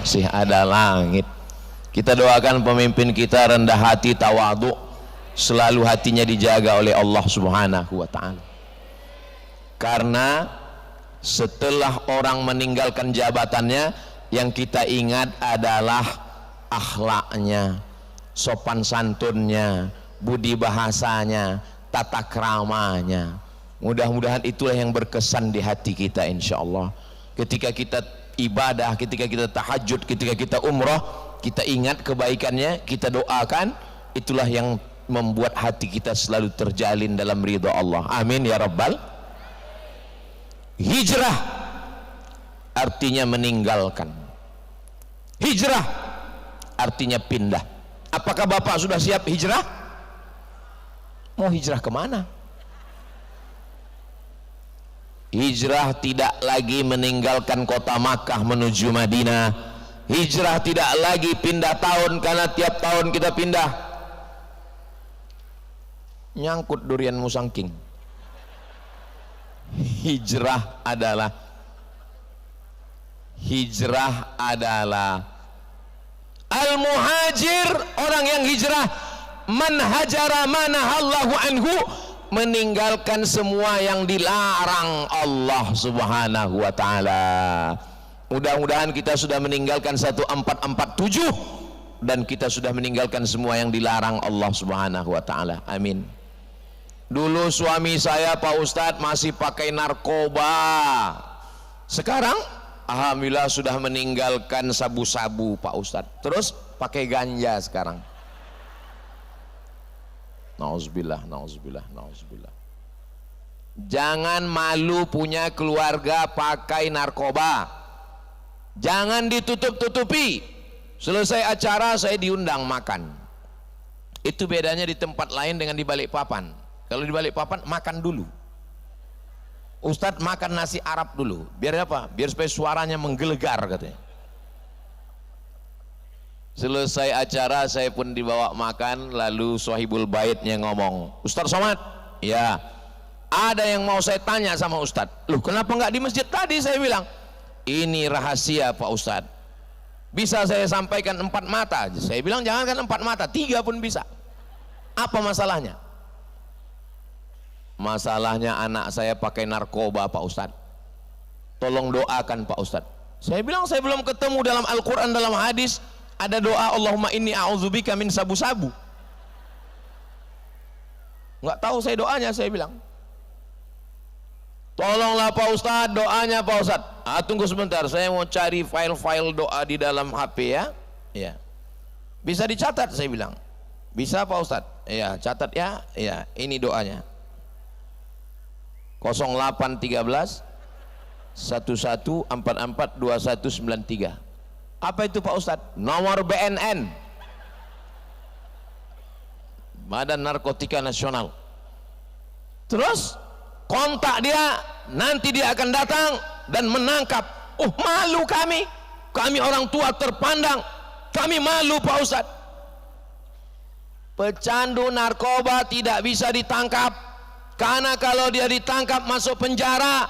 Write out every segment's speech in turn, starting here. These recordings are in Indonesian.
masih ada langit. Kita doakan pemimpin kita rendah hati, tawadhu, selalu hatinya dijaga oleh Allah Subhanahu wa ta'ala. Karena setelah orang meninggalkan jabatannya, yang kita ingat adalah akhlaknya, sopan santunnya, budi bahasanya, tata keramanya. Mudah-mudahan itulah yang berkesan di hati kita insyaallah. Ketika kita ibadah, ketika kita tahajud, ketika kita umrah, kita ingat kebaikannya, kita doakan, itulah yang membuat hati kita selalu terjalin dalam ridha Allah. Amin ya rabbal. Hijrah artinya meninggalkan. Hijrah artinya pindah. Apakah Bapak sudah siap hijrah? Mau hijrah kemana? Hijrah tidak lagi meninggalkan kota Makkah menuju Madinah. Hijrah tidak lagi pindah tahun, karena tiap tahun kita pindah. Nyangkut durian musangking. Hijrah adalah al-muhajir, orang yang hijrah, man hajara manahallahu anhu, meninggalkan semua yang dilarang Allah Subhanahu wa ta'ala. Mudah-mudahan kita sudah meninggalkan 1447 dan kita sudah meninggalkan semua yang dilarang Allah Subhanahu wa ta'ala. Amin. Dulu suami saya Pak Ustadz masih pakai narkoba. Sekarang alhamdulillah sudah meninggalkan sabu-sabu Pak Ustadz. Terus pakai ganja sekarang. Nauzubillah, nauzubillah, nauzubillah. Jangan malu punya keluarga pakai narkoba. Jangan ditutup-tutupi. Selesai acara saya diundang makan. Itu bedanya di tempat lain dengan di Balikpapan. Kalau di Balikpapan makan dulu. Ustadz makan nasi Arab dulu. Biar apa? Biar supaya suaranya menggelegar katanya. Selesai acara saya pun dibawa makan, lalu Sohibul Baitnya ngomong, Ustadz Somad, ya ada yang mau saya tanya sama Ustadz. Loh kenapa nggak di masjid tadi? Saya bilang, ini rahasia Pak Ustadz, bisa saya sampaikan 4 mata. Saya bilang jangankan 4 mata, 3 pun bisa. Apa masalahnya? Masalahnya anak saya pakai narkoba Pak Ustadz, tolong doakan Pak Ustadz. Saya bilang saya belum ketemu dalam Al-Quran, dalam hadis ada doa Allahumma inni a'udzubika min sabu-sabu. Nggak tahu saya doanya. Saya bilang tolonglah Pak Ustadz, doanya Pak Ustadz. Tunggu sebentar, saya mau cari file-file doa di dalam HP ya. Ya, bisa dicatat? Saya bilang bisa Pak Ustadz. Ya, catat ya. Ya, ini doanya 0813 1144 2193. Apa itu Pak Ustadz? Nomor BNN, Badan Narkotika Nasional. Terus kontak dia, nanti dia akan datang dan menangkap. Malu kami orang tua terpandang, kami malu Pak Ustadz. Pecandu narkoba tidak bisa ditangkap, karena kalau dia ditangkap masuk penjara,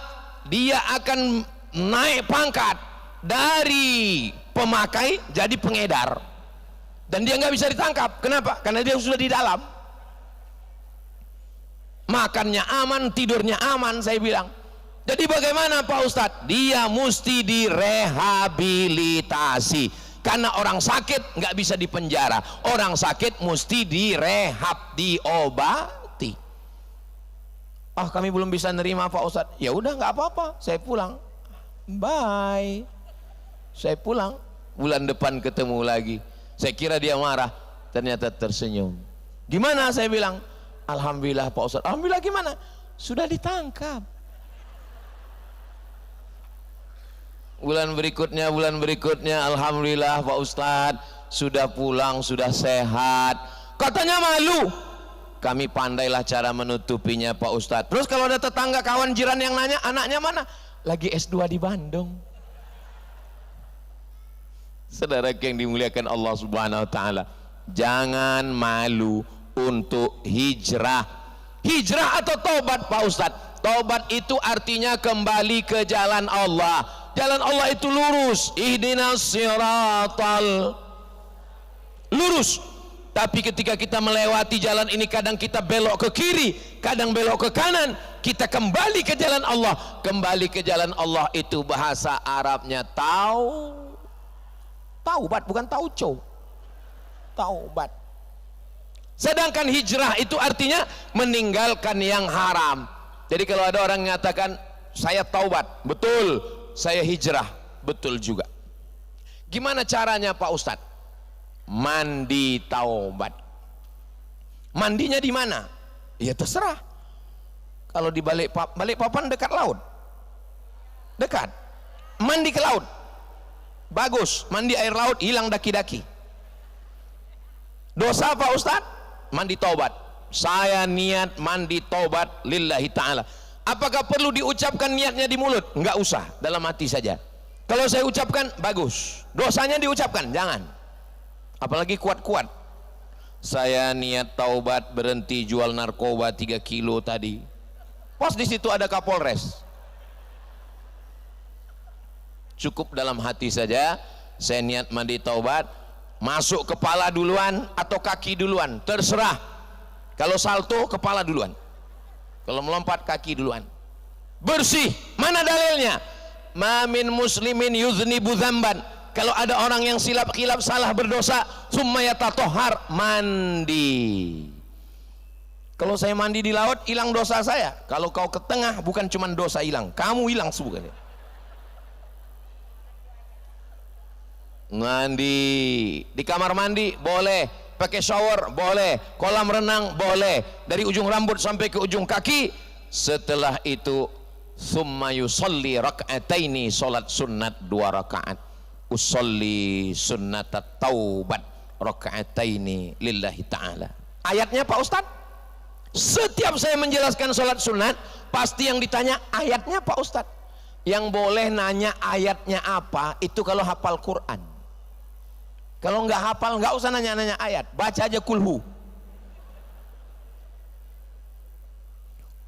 dia akan naik pangkat dari pemakai jadi pengedar, dan dia nggak bisa ditangkap. Kenapa? Karena dia sudah di dalam. Makannya aman, tidurnya aman. Saya bilang, jadi bagaimana Pak Ustadz? Dia mesti direhabilitasi, karena orang sakit nggak bisa dipenjara, orang sakit mesti direhab, diobati. Kami belum bisa nerima Pak Ustadz. Ya udah nggak apa-apa, saya pulang. Bye. Saya pulang. Bulan depan ketemu lagi. Saya kira dia marah, ternyata tersenyum. Gimana? Saya bilang, alhamdulillah Pak Ustadz. Alhamdulillah gimana? Sudah ditangkap. Bulan berikutnya, alhamdulillah Pak Ustadz sudah pulang, sudah sehat. Katanya malu. Kami pandailah cara menutupinya Pak Ustadz. Terus kalau ada tetangga, kawan, jiran yang nanya, anaknya mana? Lagi S2 di Bandung. Saudara yang dimuliakan Allah Subhanahu wa ta'ala, jangan malu untuk hijrah. Hijrah atau tobat Pak Ustadz? Tobat itu artinya kembali ke jalan Allah. jalan Allah itu lurus. Ihdinas siratal, lurus. Tapi ketika kita melewati jalan ini, kadang kita belok ke kiri, kadang belok ke kanan, kita kembali ke jalan Allah. Kembali ke jalan Allah itu bahasa Arabnya taubat, bukan tauco, taubat. Sedangkan hijrah itu artinya meninggalkan yang haram. Jadi kalau ada orang mengatakan saya taubat, betul. Saya hijrah, betul juga. Gimana caranya Pak Ustadz? Mandi taubat. Mandinya di mana? Ya terserah. Kalau di Balikpapan dekat laut, dekat. Mandi ke laut, bagus. Mandi air laut, hilang daki-daki. Dosa Pak Ustadz? Mandi taubat. Saya niat mandi taubat lillahi ta'ala. Apakah perlu diucapkan niatnya di mulut? Enggak usah, dalam hati saja. Kalau saya ucapkan, bagus. Dosanya diucapkan, jangan. Apalagi kuat-kuat. Saya niat taubat, berhenti jual narkoba 3 kilo tadi. Pas di situ ada Kapolres. Cukup dalam hati saja. Saya niat mandi taubat. Masuk kepala duluan atau kaki duluan, terserah. Kalau salto, kepala duluan. Kalau melompat, kaki duluan. Bersih. Mana dalilnya? Ma min muslimin yuznibu dzamban. Kalau ada orang yang silap-kilap salah berdosa, summa yatatohar, mandi. Kalau saya mandi di laut, hilang dosa saya. Kalau kau ke tengah, bukan cuma dosa hilang, kamu hilang sebenarnya. Mandi di kamar mandi boleh, pakai shower boleh, kolam renang boleh, dari ujung rambut sampai ke ujung kaki. Setelah itu summa yusolli rak'ataini, solat sunat 2 rakaat. Usolli sunnatat taubat rak'ataini lillahi ta'ala. Ayatnya Pak Ustadz, setiap saya menjelaskan solat sunat pasti yang ditanya ayatnya Pak Ustadz. Yang boleh nanya ayatnya apa itu kalau hafal Quran. Kalau nggak hafal nggak usah nanya-nanya ayat, baca aja kulhu.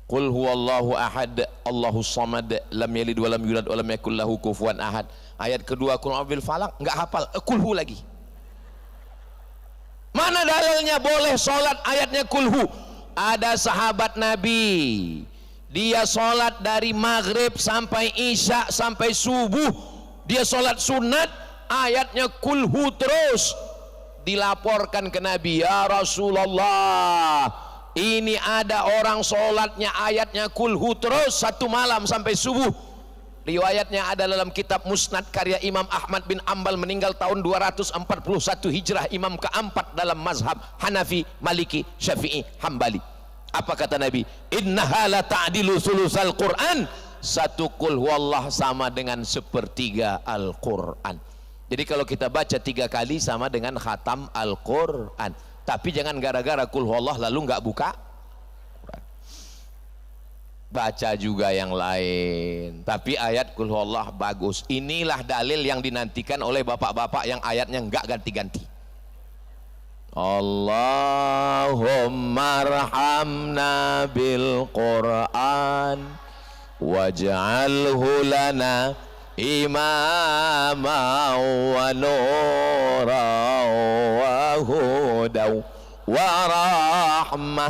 Qul huwallahu ahad, Allahus samad, lam yalid walam yulad walam yakul lahu kufuwan ahad. Ayat kedua Qul a'udzu bil falaq, nggak hafal, kulhu lagi. Mana dalilnya boleh sholat ayatnya kulhu? Ada sahabat Nabi, dia sholat dari maghrib sampai isya sampai subuh, dia sholat sunat, ayatnya kulhu terus. Dilaporkan ke Nabi, ya Rasulullah, ini ada orang sholatnya ayatnya kulhu terus 1 malam sampai subuh. Riwayatnya ada dalam kitab Musnad karya Imam Ahmad bin Ambal, meninggal tahun 241 Hijrah, imam keempat dalam mazhab Hanafi, Maliki, Syafi'i, Hambali. Apa kata Nabi? Innaha la ta'dilu sulusal Quran. 1 qul huwallah sama dengan 1/3 Al-Quran. Jadi kalau kita baca 3 kali sama dengan khatam Al-Quran. Tapi jangan gara-gara qul huwallah lalu nggak buka Quran. Baca juga yang lain. Tapi ayat qul huwallah bagus. Inilah dalil yang dinantikan oleh bapak-bapak yang ayatnya nggak ganti-ganti. Allahumma arhamna bil Quran waj'alhu lana imama wa nura wa huda wa rahmah.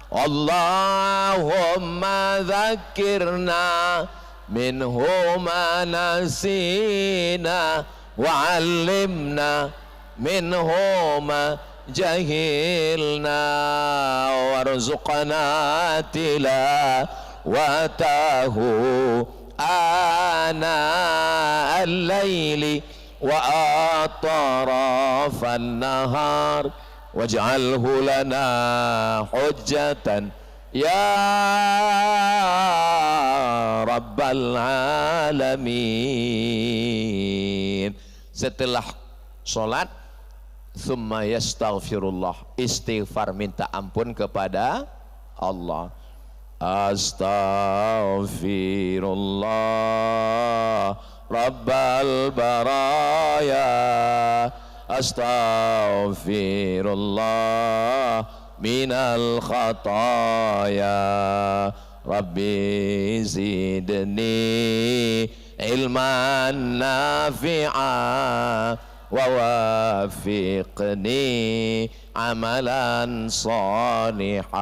Allahumma dzakirna minhu ma nasina wa 'allimna minhu ma jahilna warzuqna tilawatahu ana al-laili wa atrafan nahar waj'alhu lana hujjatan ya rabbal alamin. Setelah sholat summa yastaghfirullah, istighfar, minta ampun kepada Allah. Astaghfirullah rabbal baraya, astaghfirullah minal khataya, rabbi zidni ilman nafi'a wa wafiqni amalan salihah.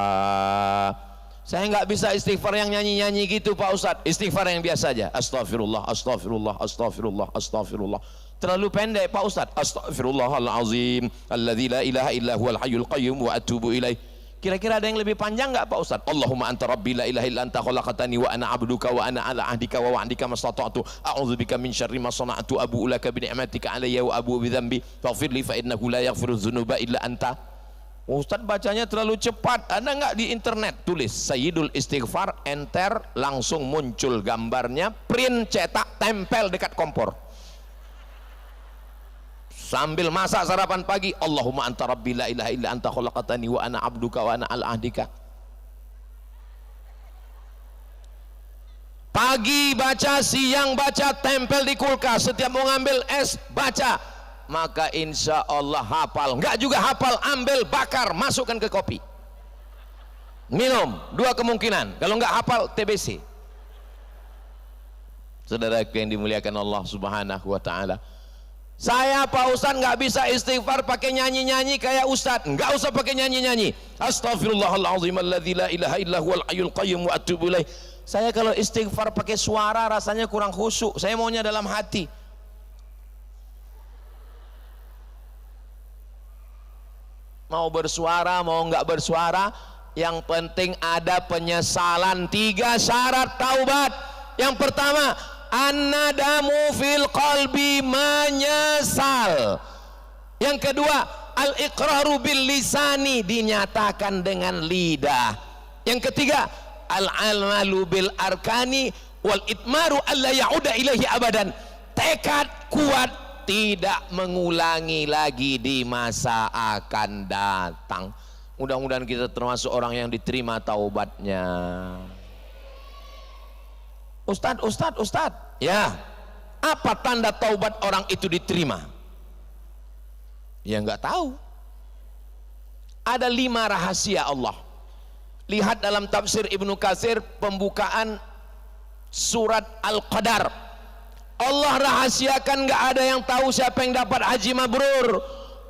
Saya nggak bisa istighfar yang nyanyi-nyanyi gitu Pak Ustadz. Istighfar yang biasa aja. Astagfirullah, astagfirullah, astagfirullah, astagfirullah. Terlalu pendek Pak Ustadz. Astaghfirullahalazim alladzi la ilaha illa huwal hayyul qayyum wa atubu ilaih. Kira-kira ada yang lebih panjang nggak Pak Ustadz? Allahumma anta rabbi la ilaha illa anta khalaqtani wa ana abduka wa ana ala ahdika wa wa'dika mastata'tu a'udzubika min syarri ma sana'tu abu'u laka bi ni'matika alayya wa abu'u bi dzambi faghfir li fa innahu la yaghfiru dzunuba illa anta. Ustadz bacanya terlalu cepat. Ada nggak di internet tulis Sayyidul Istighfar, enter, langsung muncul gambarnya, print, cetak, tempel dekat kompor. Sambil masak sarapan pagi, Allahumma anta rabbi la ilaha illa anta khalaqtani wa ana abduka wa ana ala ahdika. Pagi baca, siang baca, tempel di kulkas. Setiap mau ngambil es baca, maka insya Allah hafal. Enggak juga hafal, ambil, bakar, masukkan ke kopi, minum. Dua kemungkinan. Kalau enggak hafal, TBC. Saudaraku yang dimuliakan Allah subhanahu wa ta'ala, saya Pak Ustadz nggak bisa istighfar pakai nyanyi-nyanyi kayak Ustadz. Nggak usah pakai nyanyi-nyanyi. Astaghfirullahaladzim alladzi la ilaha illa huwal hayyul qayyum wa atubu ilaih. Saya kalau istighfar pakai suara rasanya kurang khusyuk. Saya maunya dalam hati. Mau bersuara mau nggak bersuara, yang penting ada penyesalan. 3 syarat taubat. Yang pertama, an-nadamu fil qalbi, menyesal. Yang kedua, al-iqraru bil lisani, dinyatakan dengan lidah. Yang ketiga, al-amalu bil arkani wal itmaru alla ya'uda ilaihi abadan, tekad kuat tidak mengulangi lagi di masa akan datang. Mudah-mudahan kita termasuk orang yang diterima taubatnya. Ustadz, ya, apa tanda taubat orang itu diterima? Ya nggak tahu. Ada 5 rahasia Allah. Lihat dalam tafsir Ibnu Katsir pembukaan surat Al-Qadar. Allah rahasiakan nggak ada yang tahu siapa yang dapat haji mabrur.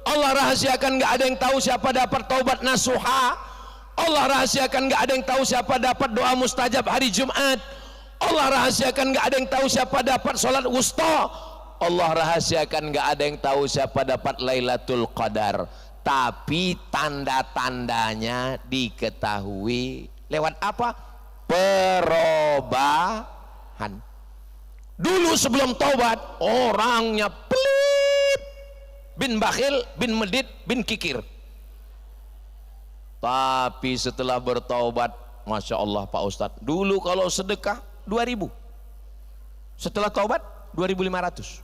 Allah rahasiakan nggak ada yang tahu siapa dapat taubat nasuha. Allah rahasiakan nggak ada yang tahu siapa dapat doa mustajab hari Jumat. Allah rahasiakan nggak ada yang tahu siapa dapat sholat wusta. Allah rahasiakan nggak ada yang tahu siapa dapat Lailatul Qadar. Tapi tanda-tandanya diketahui lewat apa? Perubahan. Dulu sebelum taubat orangnya pelit, bin bakhil, bin medit, bin kikir. Tapi setelah bertaubat, Masya Allah Pak Ustadz, dulu kalau sedekah 2.000, setelah taubat 2.500.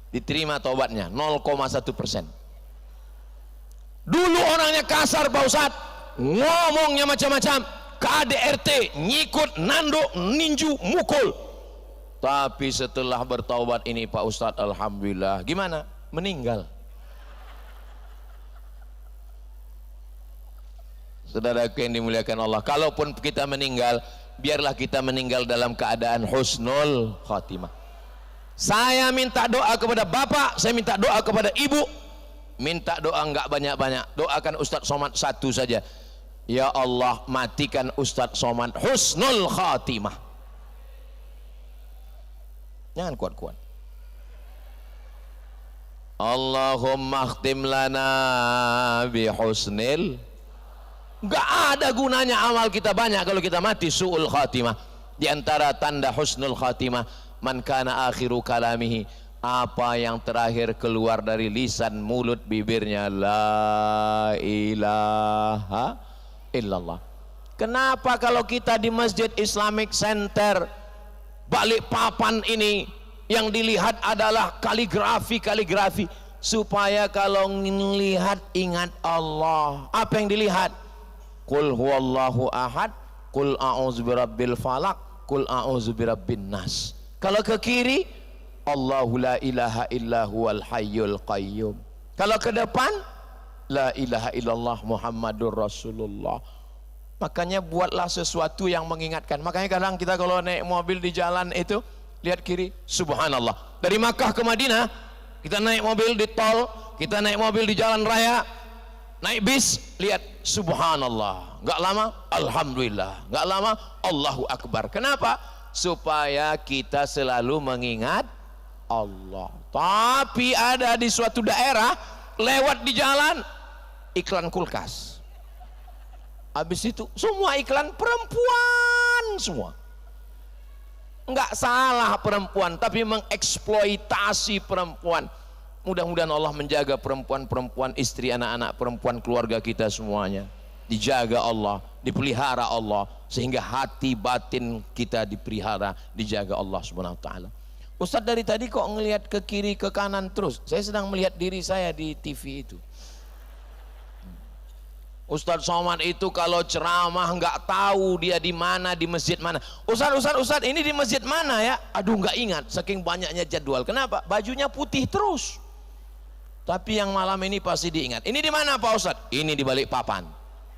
Diterima taubatnya 0,1%. Dulu orangnya kasar Pak Ustadz, ngomongnya macam-macam, KDRT, nyikut, nanduk, ninju, mukul. Tapi setelah bertaubat ini Pak Ustadz, alhamdulillah, gimana? Meninggal. Saudaraku yang dimuliakan Allah, kalaupun kita meninggal, biarlah kita meninggal dalam keadaan husnul khatimah. Saya minta doa kepada bapak, saya minta doa kepada ibu. Minta doa enggak banyak-banyak, doakan Ustadz Somad satu saja. Ya Allah, matikan Ustadz Somad husnul khatimah. Jangan kuat-kuat. Allahumma khtim lana bi husnil. Enggak ada gunanya amal kita banyak kalau kita mati su'ul khatimah. Di antara tanda husnul khatimah, man kana akhiru kalamihi, apa yang terakhir keluar dari lisan, mulut, bibirnya, la ilaha illallah. Kenapa kalau kita di Masjid Islamic Center Balikpapan ini yang dilihat adalah kaligrafi, supaya kalau melihat ingat Allah. Apa yang dilihat? Qul huwallahu ahad, qul a'udzu birabbil falaq, qul a'udzu birabbin nas. Kalau ke kiri, Allahu la ilaha illa huwal hayyul qayyum. Kalau ke depan, la ilaha illallah Muhammadur Rasulullah. Makanya buatlah sesuatu yang mengingatkan. Makanya kadang kita kalau naik mobil di jalan itu, lihat kiri, subhanallah. Dari Makkah ke Madinah, kita naik mobil di tol, kita naik mobil di jalan raya, naik bis, lihat subhanallah. Enggak lama, alhamdulillah. Enggak lama, Allahu Akbar. Kenapa? Supaya kita selalu mengingat Allah. Tapi ada di suatu daerah, lewat di jalan, iklan kulkas. Habis itu semua iklan perempuan semua. Enggak salah perempuan, tapi mengeksploitasi perempuan. Mudah-mudahan Allah menjaga perempuan-perempuan, istri, anak-anak, perempuan, keluarga kita semuanya. Dijaga Allah, dipelihara Allah, sehingga hati batin kita dipelihara, dijaga Allah Subhanahu wa taala. Ustadz dari tadi kok ngelihat ke kiri ke kanan terus? Saya sedang melihat diri saya di TV itu. Ustadz Somad itu kalau ceramah nggak tahu dia di mana, di masjid mana. Ustadz ini di masjid mana ya? Aduh nggak ingat, saking banyaknya jadwal. Kenapa? Bajunya putih terus. Tapi yang malam ini pasti diingat. Ini di mana Pak Ustadz? Ini di balik papan.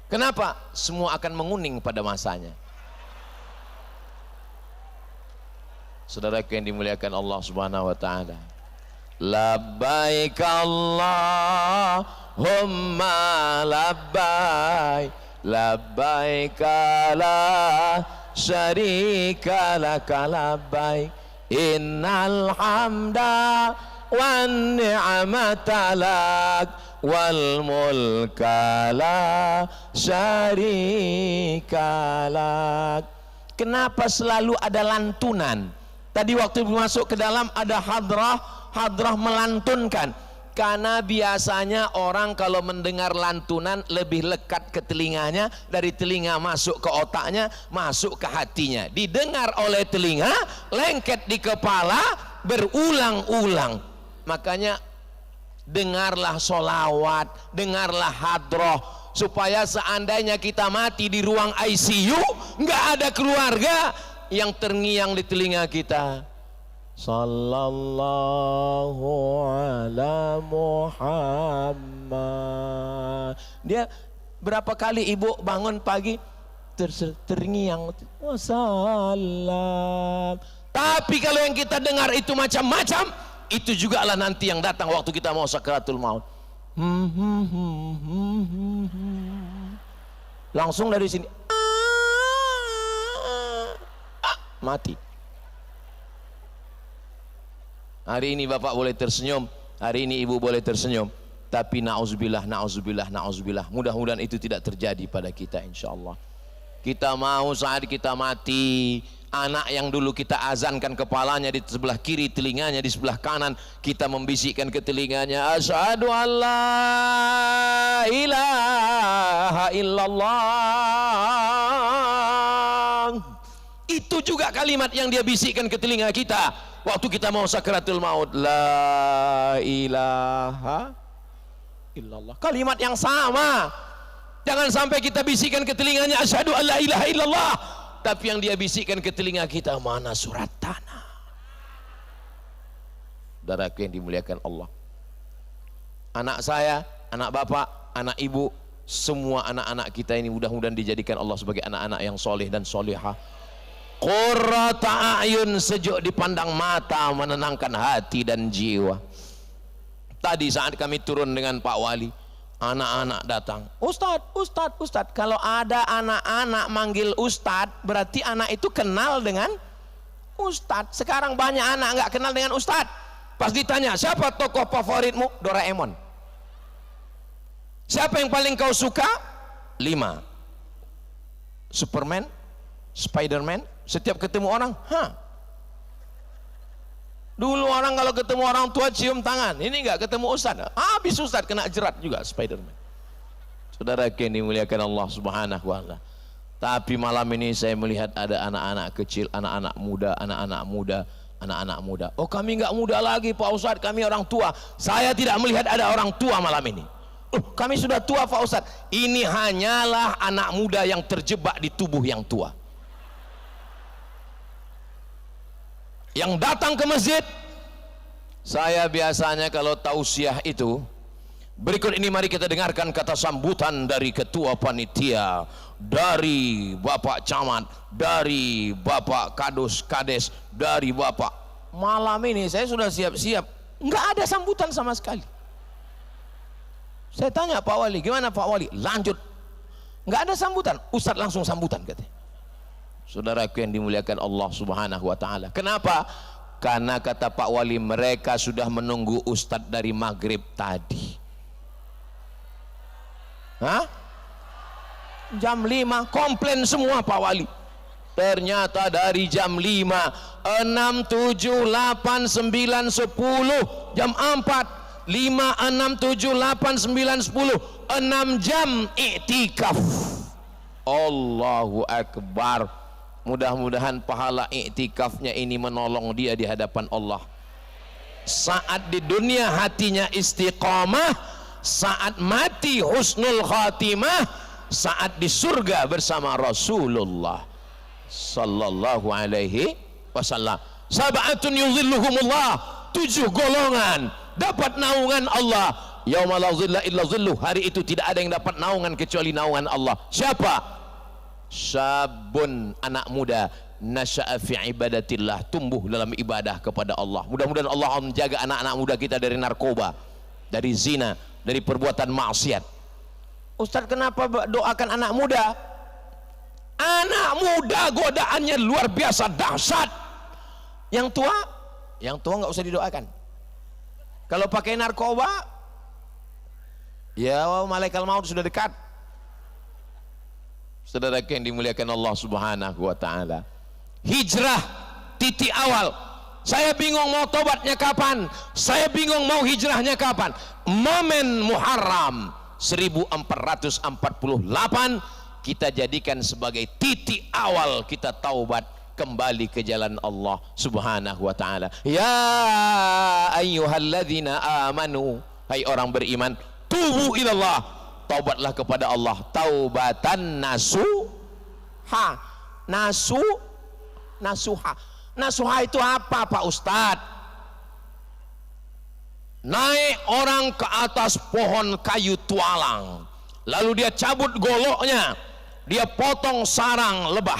Kenapa? Semua akan menguning pada masanya. Saudaraku yang dimuliakan Allah Subhanahu wa taala. Labbaik Allahumma labbaik, labbaik la syarika laka labbaik, innal hamda wan ni'mata lak wal mulka la syarika lak. Kenapa selalu ada lantunan? Tadi waktu masuk ke dalam ada hadrah melantunkan. Karena biasanya orang kalau mendengar lantunan lebih lekat ke telinganya, dari telinga masuk ke otaknya, masuk ke hatinya. Didengar oleh telinga, lengket di kepala, berulang-ulang. Makanya dengarlah solawat, dengarlah hadroh, supaya seandainya kita mati di ruang ICU, nggak ada keluarga yang terngiang di telinga kita. Sallallahu ala Muhammad. Dia berapa kali ibu bangun pagi terngiang wassalam. Tapi kalau yang kita dengar itu macam-macam, itu juga lah nanti yang datang waktu kita mau sakaratul maut. Langsung dari sini mati. Hari ini bapak boleh tersenyum, hari ini ibu boleh tersenyum, tapi na'udzubillah, na'udzubillah, na'udzubillah, mudah-mudahan itu tidak terjadi pada kita insyaallah. Kita mau saat kita mati, anak yang dulu kita azankan kepalanya di sebelah kiri, telinganya di sebelah kanan, kita membisikkan ke telinganya, asyhadu an la ilaha illallah. Itu juga kalimat yang dia bisikkan ke telinga kita waktu kita mau sakaratul maut, la ilaha illallah. Kalimat yang sama. Jangan sampai kita bisikkan ke telinganya asyhadu an la ilaha illallah, tapi yang dia bisikkan ke telinga kita, mana surat tanah. Saudaraku yang dimuliakan Allah, anak saya, anak bapak, anak ibu, semua anak-anak kita ini mudah-mudahan dijadikan Allah sebagai anak-anak yang soleh dan solehah. Qurrata a'yun, sejuk dipandang mata, menenangkan hati dan jiwa. Tadi saat kami turun dengan Pak Wali, anak-anak datang, Ustadz, Ustadz, Ustadz. Kalau ada anak-anak manggil Ustadz, berarti anak itu kenal dengan Ustadz. Sekarang banyak anak nggak kenal dengan Ustadz. Pas ditanya, siapa tokoh favoritmu? Doraemon. Siapa yang paling kau suka? 5. Superman, Spiderman. Setiap ketemu orang, dulu orang kalau ketemu orang tua cium tangan, ini enggak ketemu Ustaz, habis Ustaz kena jerat juga Spiderman. Saudara yang dimuliakan Allah Subhanahu wa taala. Tapi malam ini saya melihat ada anak-anak kecil, anak-anak muda. Oh, kami enggak muda lagi Pak Ustaz, kami orang tua. Saya tidak melihat ada orang tua malam ini. Kami sudah tua Pak Ustaz. Ini hanyalah anak muda yang terjebak di tubuh yang tua, yang datang ke masjid. Saya biasanya kalau tausiah itu Berikut ini mari kita dengarkan kata sambutan dari ketua panitia, dari Bapak Camat, dari Bapak Kadus Kades, dari Bapak. Malam ini saya sudah siap-siap, nggak ada sambutan sama sekali. Saya tanya Pak Wali, gimana Pak Wali? Lanjut, nggak ada sambutan. Ustadz langsung sambutan katanya. Saudaraku yang dimuliakan Allah Subhanahu wa Ta'ala. Kenapa? Karena kata Pak Wali, mereka sudah menunggu Ustadz dari maghrib tadi. Hah? Jam 5 komplain semua Pak Wali. Ternyata dari jam 5, 6, 7, 8, 9, 10, jam 4, 5, 6, 7, 8, 9, 10, 6 jam iktikaf. Allahu Akbar. Mudah-mudahan pahala iktikafnya ini menolong dia di hadapan Allah. Saat di dunia hatinya istiqamah, saat mati husnul khatimah, saat di surga bersama Rasulullah sallallahu alaihi wasallam. Sab'atun yuzilluhumullah, 7 golongan dapat naungan Allah. Yauma la zilla illa zilluh, hari itu tidak ada yang dapat naungan kecuali naungan Allah. Siapa? Sabun, anak muda, nasya'a fi ibadatillah, tumbuh dalam ibadah kepada Allah. Mudah-mudahan Allah menjaga anak-anak muda kita dari narkoba, dari zina, dari perbuatan maksiat. Ustaz, kenapa doakan anak muda? Anak muda godaannya luar biasa dahsyat. Yang tua nggak usah didoakan. Kalau pakai narkoba, ya malaikat maut sudah dekat. Saudara yang dimuliakan Allah Subhanahu wa Ta'ala, hijrah titik awal. Saya bingung mau tobatnya kapan, saya bingung mau hijrahnya kapan. Momen Muharram 1448 kita jadikan sebagai titik awal kita taubat kembali ke jalan Allah Subhanahu wa Ta'ala. Ya ayyuhalladzina amanu, hai orang beriman, tubu ilallah, taubatlah kepada Allah, taubatan nasuha. Nasuha itu apa Pak Ustadz? Naik orang ke atas pohon kayu tualang, lalu dia cabut goloknya, dia potong sarang lebah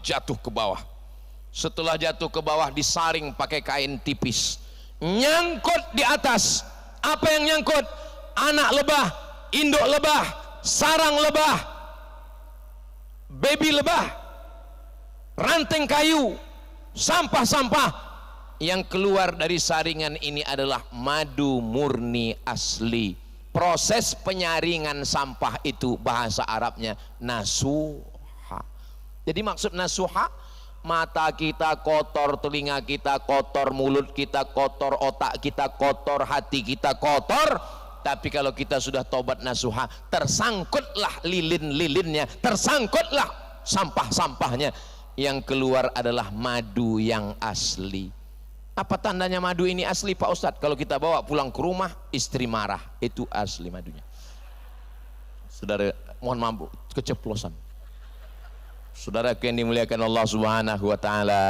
jatuh ke bawah. Setelah jatuh ke bawah disaring pakai kain tipis, nyangkut di atas. Apa yang nyangkut? Anak lebah, induk lebah, sarang lebah, baby lebah, ranting kayu, sampah-sampah. Yang keluar dari saringan ini adalah madu murni asli. Proses penyaringan sampah itu bahasa Arabnya nasuha. Jadi maksud nasuha, mata kita kotor, telinga kita kotor, mulut kita kotor, otak kita kotor, hati kita kotor. Tapi kalau kita sudah tobat nasuha, tersangkutlah lilin-lilinnya, tersangkutlah sampah-sampahnya. Yang keluar adalah madu yang asli. Apa tandanya madu ini asli Pak Ustadz? Kalau kita bawa pulang ke rumah, istri marah, itu asli madunya. Saudara, mohon maaf keceplosan. Saudara yang dimuliakan Allah Subhanahu wa Ta'ala,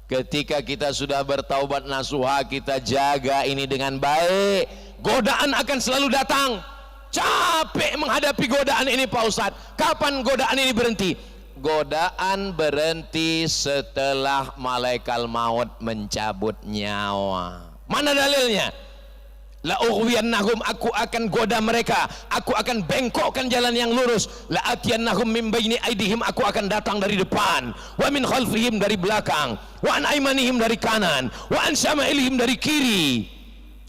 ketika kita sudah bertaubat nasuha, kita jaga ini dengan baik. Godaan akan selalu datang. Capek menghadapi godaan ini Pak Ustadz. Kapan godaan ini berhenti? Godaan berhenti setelah malaikat maut mencabut nyawa. Mana dalilnya? La ughwiyannahum, aku akan goda mereka, aku akan bengkokkan jalan yang lurus. La atiyannahum min baini aidihim, aku akan datang dari depan, wa min khalfihim, dari belakang, wa an aimanihim, dari kanan, wa an syama'ilihim, dari kiri.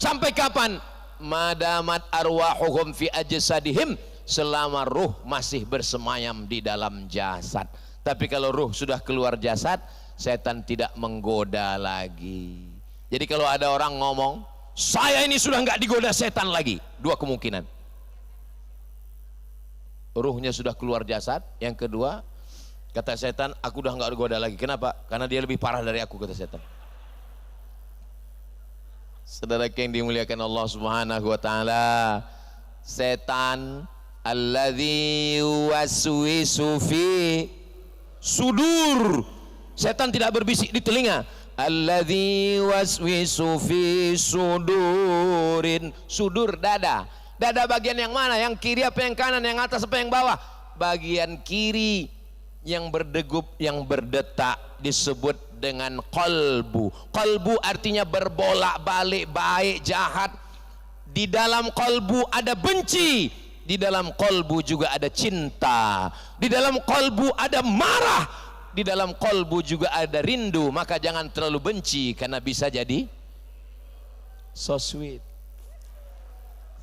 Sampai kapan? Madamat arwahuhum fi ajsadihim, selama ruh masih bersemayam di dalam jasad. Tapi kalau ruh sudah keluar jasad, setan tidak menggoda lagi. Jadi kalau ada orang ngomong, saya ini sudah nggak digoda setan lagi, dua kemungkinan: ruhnya sudah keluar jasad. Yang kedua, kata setan, aku udah nggak digoda lagi. Kenapa? Karena dia lebih parah dari aku, kata setan. Saudara yang dimuliakan Allah Subhanahu wa Ta'ala, setan alladzi waswisu fi sudur, setan tidak berbisik di telinga. alladzi waswisu fi sudurin. Sudur dada. Dada bagian yang mana? Yang kiri apa yang kanan? Yang atas apa yang bawah? Bagian kiri yang berdegup, yang berdetak disebut dengan qalbu. Qalbu artinya berbolak-balik, baik, jahat. Di dalam qalbu ada benci, di dalam qalbu juga ada cinta, di dalam qalbu ada marah, di dalam qalbu juga ada rindu. Maka jangan terlalu benci karena bisa jadi so sweet.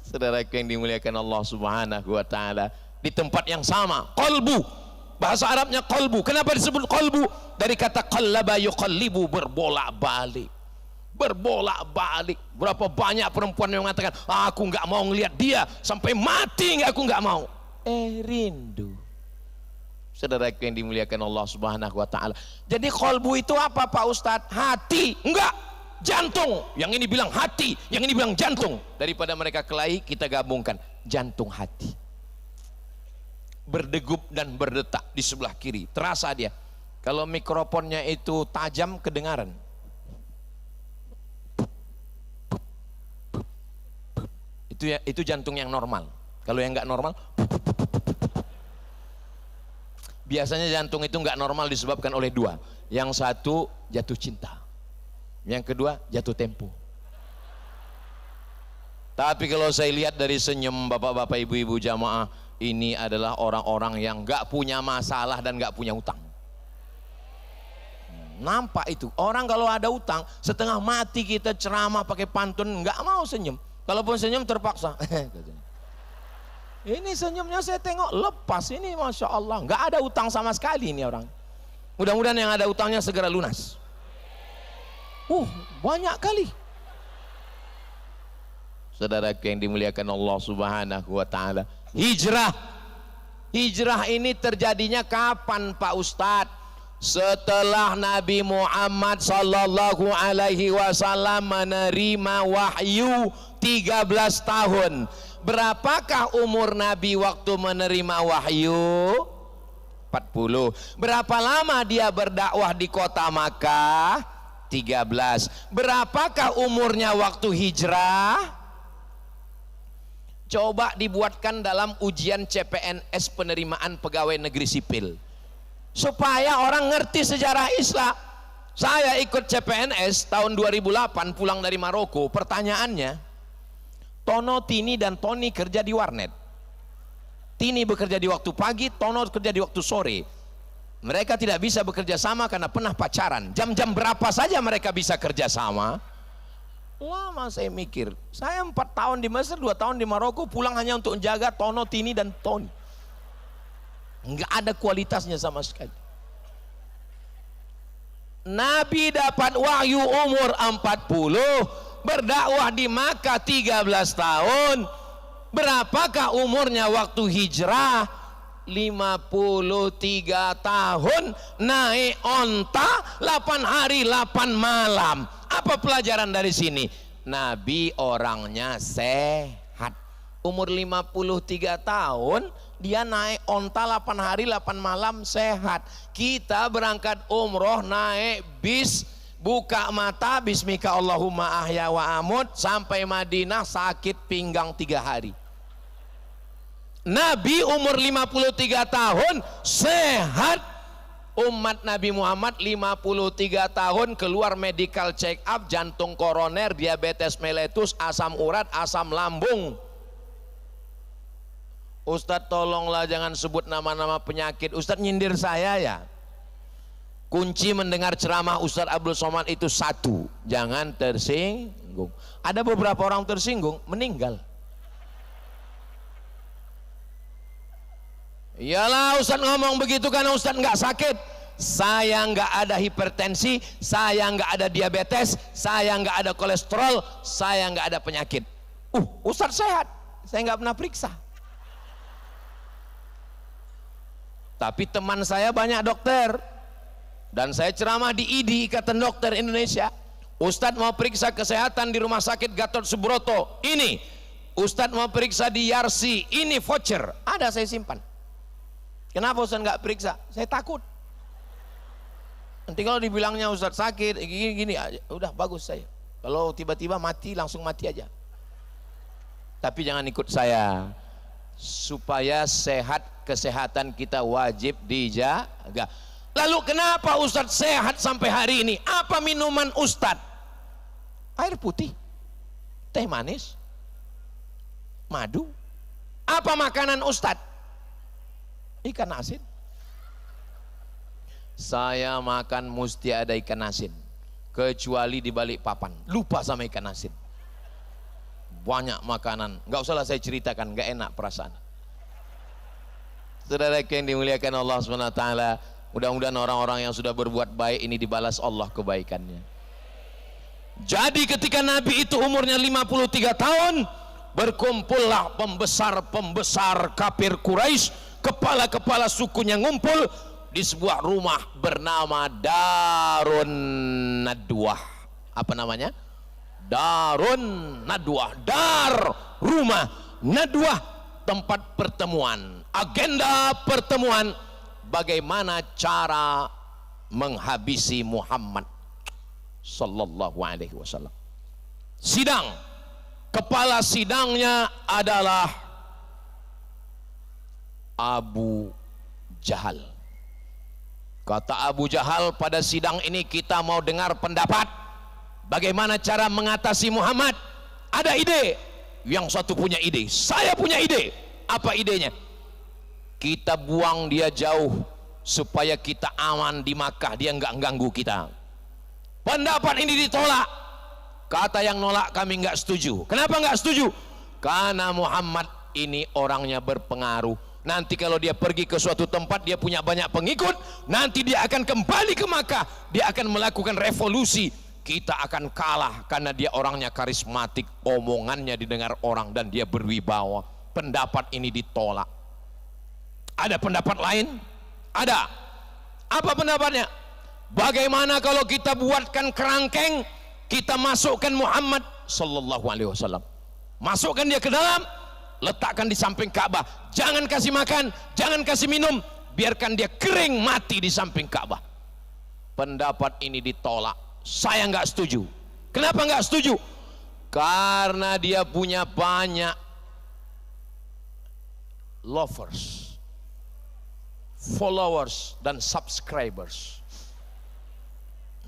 Saudaraku yang dimuliakan Allah Subhanahu wa taala, di tempat yang sama, qalbu, bahasa Arabnya qalbu. Kenapa disebut qalbu? Dari kata qallaba yuqallibu, berbolak-balik. Berbolak-balik. Berapa banyak perempuan yang mengatakan, aku nggak mau ngelihat dia sampai mati, aku nggak mau. Rindu. Saudaraku yang dimuliakan Allah Subhanahu wa taala. Jadi qalbu itu apa Pak Ustadz? Hati? Enggak, jantung. Yang ini bilang hati, yang ini bilang jantung. Daripada mereka kelahi, kita gabungkan jantung hati. Berdegup dan berdetak di sebelah kiri, terasa dia. Kalau mikrofonnya itu tajam, kedengaran. Itu jantung yang normal. Kalau yang nggak normal, biasanya jantung itu nggak normal disebabkan oleh dua. Yang satu jatuh cinta, yang kedua jatuh tempo. Tapi kalau saya lihat dari senyum bapak-bapak, ibu-ibu jamaah, ini adalah orang-orang yang nggak punya masalah dan nggak punya utang. Nampak itu orang kalau ada utang, setengah mati kita ceramah pakai pantun, nggak mau senyum. Kalaupun senyum terpaksa. Ini senyumnya saya tengok lepas, ini masya Allah, nggak ada utang sama sekali ini orang. Mudah-mudahan yang ada utangnya segera lunas. Banyak kali. Saudaraku yang dimuliakan Allah Subhanahu wa taala, hijrah ini terjadinya kapan Pak Ustadz? Setelah Nabi Muhammad sallallahu alaihi wasallam menerima wahyu 13 tahun. Berapakah umur Nabi waktu menerima wahyu? 40. Berapa lama dia berdakwah di kota Makkah? 13. Berapakah umurnya waktu hijrah? Coba dibuatkan dalam ujian CPNS, penerimaan pegawai negeri sipil, supaya orang ngerti sejarah Islam. Saya ikut CPNS tahun 2008 pulang dari Maroko. Pertanyaannya, Tono, Tini dan Tony kerja di warnet. Tini bekerja di waktu pagi, Tono kerja di waktu sore. Mereka tidak bisa bekerja sama karena pernah pacaran. Jam-jam berapa saja mereka bisa kerja sama? Lama saya mikir. Saya 4 tahun di Mesir, 2 tahun di Maroko, pulang hanya untuk menjaga Tono, Tini dan Tony. Enggak ada kualitasnya sama sekali. Nabi dapat wahyu umur 40, berdakwah di Makkah 13 tahun. Berapakah umurnya waktu hijrah? 53 tahun, naik onta 8 hari 8 malam. Apa pelajaran dari sini? Nabi orangnya sehat. Umur 53 tahun dia naik onta 8 hari 8 malam sehat. Kita berangkat umroh naik bis, buka mata bismika Allahumma ahya wa amut, sampai Madinah sakit pinggang 3 hari. Nabi umur 53 tahun sehat. Umat Nabi Muhammad 53 tahun keluar medical check up, jantung koroner, diabetes mellitus, asam urat, asam lambung. Ustadz tolonglah jangan sebut nama-nama penyakit. Ustadz nyindir saya ya. Kunci mendengar ceramah Ustadz Abdul Somad itu satu, jangan tersinggung. Ada beberapa orang tersinggung, meninggal. Iyalah Ustadz ngomong begitu karena Ustadz nggak sakit. Saya nggak ada hipertensi, saya nggak ada diabetes, saya nggak ada kolesterol, saya nggak ada penyakit. Ustadz sehat, saya nggak pernah periksa. Tapi teman saya banyak dokter, dan saya ceramah di IDI, Ikatan Dokter Indonesia. Ustadz mau periksa kesehatan di Rumah Sakit Gatot Subroto, ini. Ustadz mau periksa di Yarsi, ini voucher, ada saya simpan. Kenapa Ustadz nggak periksa? Saya takut. Nanti kalau dibilangnya Ustadz sakit gini aja, udah bagus saya. Kalau tiba-tiba mati langsung mati aja. Tapi jangan ikut saya. Supaya sehat, kesehatan kita wajib dijaga. Lalu kenapa Ustadz sehat sampai hari ini? Apa minuman Ustadz? Air putih, teh manis, madu. Apa makanan Ustadz? Ikan asin. Saya makan mesti ada ikan asin, kecuali di balik papan, lupa sama ikan asin. Banyak makanan, nggak usahlah saya ceritakan, nggak enak perasaan. Saudara yang dimuliakan Allah SWT, mudah-mudahan orang-orang yang sudah berbuat baik ini dibalas Allah kebaikannya. Jadi ketika Nabi itu umurnya 53 tahun, berkumpullah pembesar-pembesar kafir Quraisy, kepala-kepala sukunya ngumpul di sebuah rumah bernama Darun Nadwah. Apa namanya? Darun Nadwah. Dar, rumah, Nadwah, tempat pertemuan. Agenda pertemuan, bagaimana cara menghabisi Muhammad sallallahu alaihi wasallam. Sidang. Kepala sidangnya adalah Abu Jahal. Kata Abu Jahal, pada sidang ini kita mau dengar pendapat bagaimana cara mengatasi Muhammad. Ada ide. Yang satu punya ide, saya punya ide. Apa idenya? Kita buang dia jauh supaya kita aman di Makkah, dia nggak ganggu kita. Pendapat ini ditolak. Kata yang nolak, kami nggak setuju. Kenapa nggak setuju? Karena Muhammad ini orangnya berpengaruh. Nanti kalau dia pergi ke suatu tempat, dia punya banyak pengikut, nanti dia akan kembali ke Makkah, dia akan melakukan revolusi. Kita akan kalah karena dia orangnya karismatik, omongannya didengar orang dan dia berwibawa. Pendapat ini ditolak. Ada pendapat lain? Ada. Apa pendapatnya? Bagaimana kalau kita buatkan kerangkeng, kita masukkan Muhammad sallallahu alaihi wasallam, masukkan dia ke dalam, letakkan di samping Ka'bah, jangan kasih makan, jangan kasih minum, biarkan dia kering mati di samping Ka'bah. Pendapat ini ditolak. Saya nggak setuju. Kenapa nggak setuju? Karena dia punya banyak lovers, followers, dan subscribers.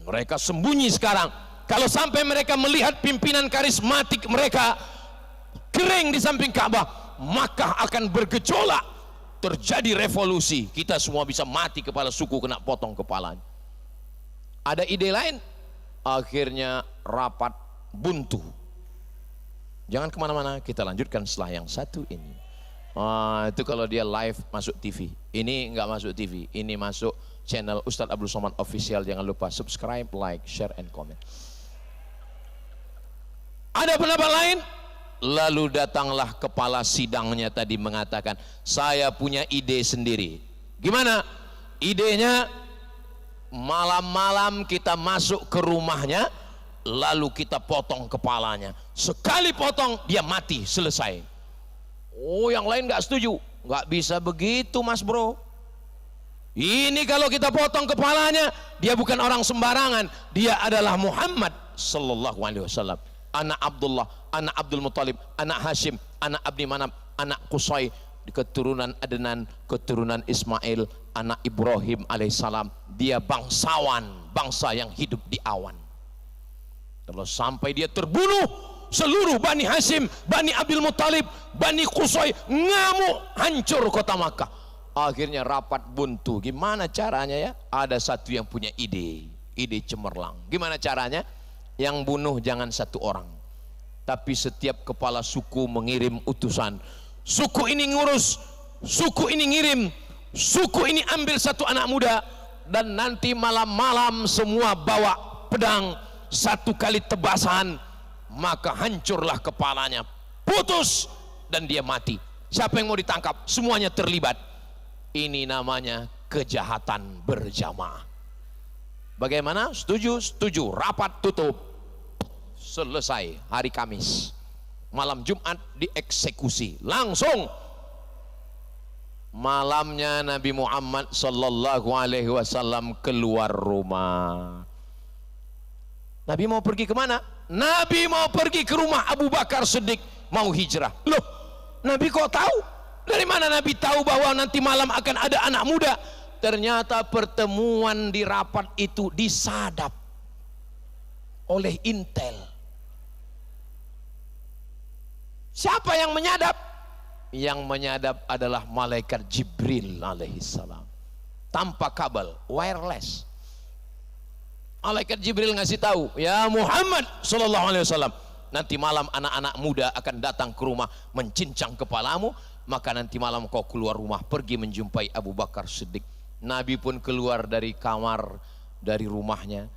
Mereka sembunyi sekarang. Kalau sampai mereka melihat pimpinan karismatik mereka kering di samping Ka'bah, maka akan bergejolak, terjadi revolusi, kita semua bisa mati, kepala suku kena potong kepalanya. Ada ide lain? Akhirnya rapat buntu. Jangan kemana-mana, kita lanjutkan setelah yang satu ini. Itu kalau dia live masuk TV. Ini nggak masuk TV, ini masuk channel Ustadz Abdul Somad Official. Jangan lupa subscribe, like, share, and comment. Ada pendapat lain? Lalu datanglah kepala sidangnya tadi mengatakan, saya punya ide sendiri. Gimana idenya? Malam-malam kita masuk ke rumahnya, lalu kita potong kepalanya. Sekali potong dia mati, selesai. Oh, yang lain nggak setuju. Nggak bisa begitu, Mas Bro. Ini kalau kita potong kepalanya, dia bukan orang sembarangan, dia adalah Muhammad sallallahu alaihi wasallam. Anak Abdullah, anak Abdul Muttalib, anak Hashim, anak Abdi Manaf, anak Qusay, keturunan Adnan, keturunan Ismail, anak Ibrahim alaihissalam. Dia bangsawan, bangsa yang hidup di awan. Kalau sampai dia terbunuh, seluruh Bani Hashim, Bani Abdul Muttalib, Bani Qusay ngamuk, hancur kota Makkah. Akhirnya rapat buntu. Gimana caranya ya? Ada satu yang punya ide cemerlang. Gimana caranya? Yang bunuh jangan satu orang, tapi setiap kepala suku mengirim utusan. Suku ini ngurus, suku ini ngirim, suku ini ambil satu anak muda, dan nanti malam-malam semua bawa pedang, satu kali tebasan, maka hancurlah kepalanya, putus, dan dia mati. Siapa yang mau ditangkap? Semuanya terlibat. Ini namanya kejahatan berjamaah. Bagaimana? Setuju? Setuju. Rapat tutup. Selesai hari Kamis. Malam Jumat dieksekusi. Langsung Malamnya Nabi Muhammad sallallahu alaihi wasallam keluar rumah. Nabi mau pergi kemana? Nabi mau pergi ke rumah Abu Bakar Siddiq, mau hijrah. Loh, Nabi kok tahu? Dari mana Nabi tahu bahwa nanti malam akan ada anak muda? Ternyata pertemuan di rapat itu disadap oleh intel. Siapa yang menyadap? Yang menyadap adalah malaikat Jibril alaihissalam, tanpa kabel, wireless. Malaikat Jibril ngasih tahu, ya Muhammad sallallahu alaihi wasallam, nanti malam anak-anak muda akan datang ke rumah mencincang kepalamu, maka nanti malam kau keluar rumah pergi menjumpai Abu Bakar Siddiq. Nabi pun keluar dari kamar, dari rumahnya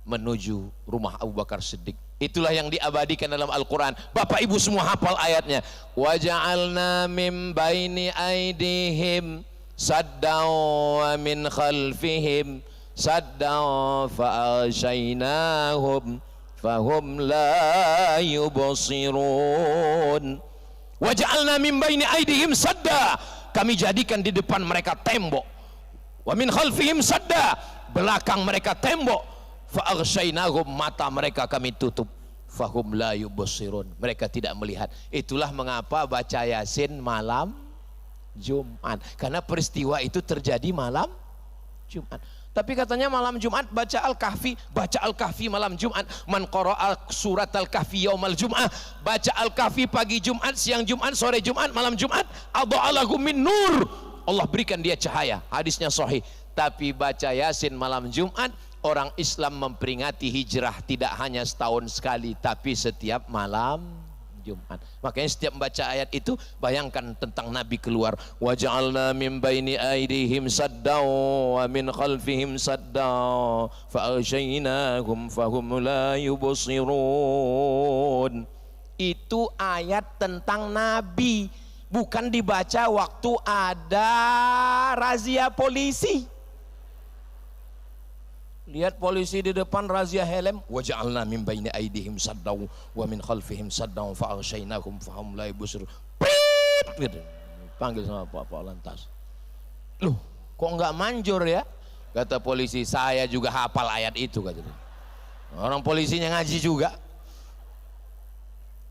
menuju rumah Abu Bakar Siddiq. Itulah yang diabadikan dalam Al-Quran. Bapak ibu semua hafal ayatnya. Wa ja'alna min baini aidihim saddan wa min khalfihim saddan fa'ashaynahum fahum la yubsirun. Wa ja'alna min baini aidihim sadda, kami jadikan di depan mereka tembok. Wa min khalfihim sadda, belakang mereka tembok. Fa'aghshaynahum, mata mereka kami tutup. Fahum la yubsirun, mereka tidak melihat. Itulah mengapa baca Yasin malam Jumat, karena peristiwa itu terjadi malam Jumat. Tapi katanya malam Jumat baca Al-Kahfi, baca Al-Kahfi malam Jumat. Man qara'a surat Al-Kahfi yaumal Jum'ah, baca Al-Kahfi pagi Jumat, siang Jumat, sore Jumat, malam Jumat, adha'alahu min nur, Allah berikan dia cahaya. Hadisnya sahih. Tapi baca Yasin malam Jumat, orang Islam memperingati hijrah tidak hanya setahun sekali, tapi setiap malam Jumat. Makanya setiap membaca ayat itu, bayangkan tentang Nabi keluar. Wa ja'alna min baini aidihim sadda wa min khalfihim sadda fa aghshaynahum fahum la yubsirun. Itu ayat tentang Nabi, bukan dibaca waktu ada razia polisi. Lihat polisi di depan razia helm, wa ja'alna min baini aidihim saddaw wa min khalfihim saddaw fa aghshaynahum fahum la yubsirun. Gitu. Panggil sama Pak Lantas. Loh, kok enggak manjur ya? Kata polisi, saya juga hafal ayat itu katanya. Orang polisinya ngaji juga.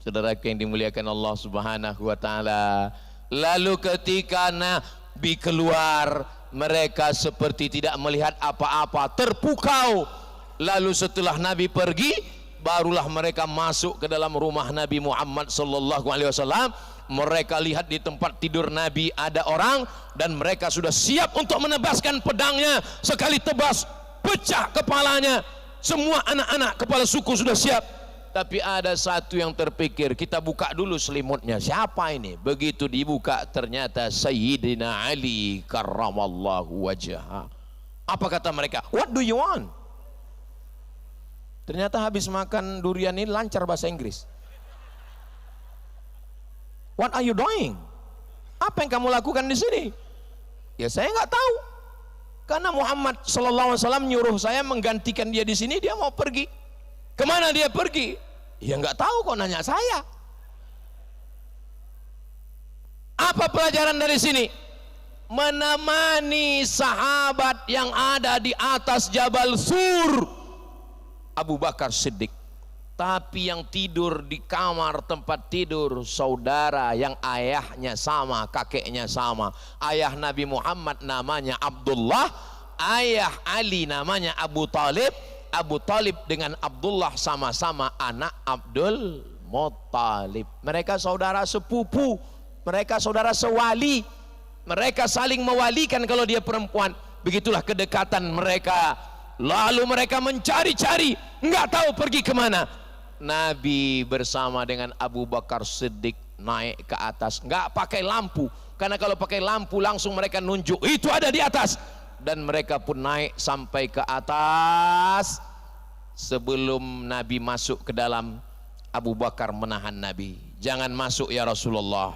Saudara yang dimuliakan Allah Subhanahu wa taala. Lalu ketika Nabi keluar, mereka seperti tidak melihat apa-apa, terpukau. Lalu setelah Nabi pergi, barulah mereka masuk ke dalam rumah Nabi Muhammad sallallahu alaihi wasallam. Mereka lihat di tempat tidur Nabi ada orang, dan mereka sudah siap untuk menebaskan pedangnya. Sekali tebas, pecah kepalanya. Semua anak-anak kepala suku sudah siap. Tapi ada satu yang terpikir, kita buka dulu selimutnya. Siapa ini? Begitu dibuka, ternyata Sayyidina Ali karramallahu wajhah. Apa kata mereka? What do you want? Ternyata habis makan durian ini lancar bahasa Inggris. What are you doing? Apa yang kamu lakukan di sini? Ya saya nggak tahu. Karena Muhammad sallallahu alaihi wasallam nyuruh saya menggantikan dia di sini, dia mau pergi. Kemana dia pergi? Ya nggak tahu, kok nanya saya. Apa pelajaran dari sini? Menemani sahabat yang ada di atas Jabal Sur, Abu Bakar Siddiq. Tapi yang tidur di kamar tempat tidur saudara yang ayahnya sama, kakeknya sama. Ayah Nabi Muhammad namanya Abdullah, ayah Ali namanya Abu Talib. Abu Talib dengan Abdullah sama-sama anak Abdul Muttalib. Mereka saudara sepupu, mereka saudara sewali, mereka saling mewalikan kalau dia perempuan. Begitulah kedekatan mereka. Lalu mereka mencari-cari, nggak tahu pergi kemana. Nabi bersama dengan Abu Bakar Siddiq naik ke atas, nggak pakai lampu, karena kalau pakai lampu langsung mereka nunjuk itu ada di atas. Dan mereka pun naik sampai ke atas. Sebelum Nabi masuk ke dalam, Abu Bakar menahan Nabi. Jangan masuk ya Rasulullah.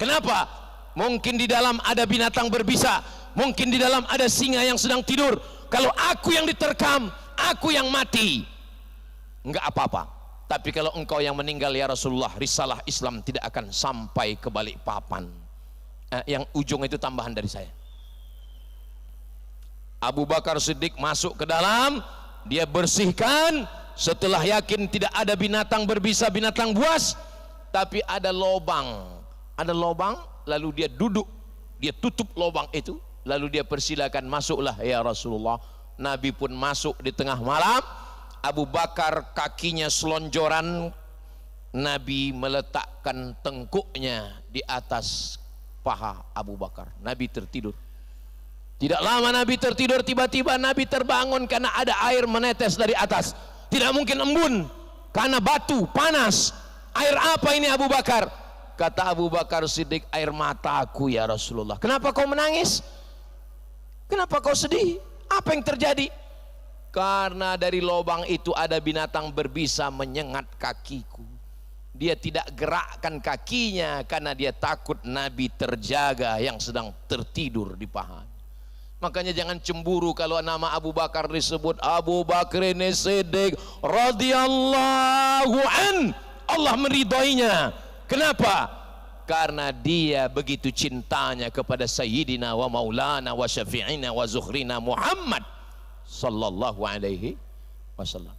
Kenapa? Mungkin di dalam ada binatang berbisa, mungkin di dalam ada singa yang sedang tidur. Kalau aku yang diterkam, aku yang mati, enggak apa-apa. Tapi kalau engkau yang meninggal ya Rasulullah, risalah Islam tidak akan sampai ke Balikpapan. Yang ujung itu tambahan dari saya. Abu Bakar Siddiq masuk ke dalam, dia bersihkan, setelah yakin tidak ada binatang berbisa, binatang buas, tapi ada lubang, lalu dia duduk, dia tutup lubang itu, lalu dia persilakan, masuklah ya Rasulullah. Nabi pun masuk di tengah malam. Abu Bakar kakinya selonjoran, Nabi meletakkan tengkuknya di atas paha Abu Bakar. Nabi tertidur. Tidak lama Nabi tertidur, tiba-tiba Nabi terbangun karena ada air menetes dari atas. Tidak mungkin embun, karena batu panas. Air apa ini Abu Bakar? Kata Abu Bakar Siddiq, air mataku ya Rasulullah. Kenapa kau menangis? Kenapa kau sedih? Apa yang terjadi? Karena dari lubang itu ada binatang berbisa menyengat kakiku. Dia tidak gerakkan kakinya karena dia takut Nabi terjaga yang sedang tertidur di pahanya. Makanya jangan cemburu kalau nama Abu Bakar disebut Abu Bakar Siddiq radhiyallahu an. Allah meridhoinya. Kenapa? Karena dia begitu cintanya kepada Sayyidina wa Maulana wa Syafi'ina wa Zuhrina Muhammad sallallahu alaihi wasallam.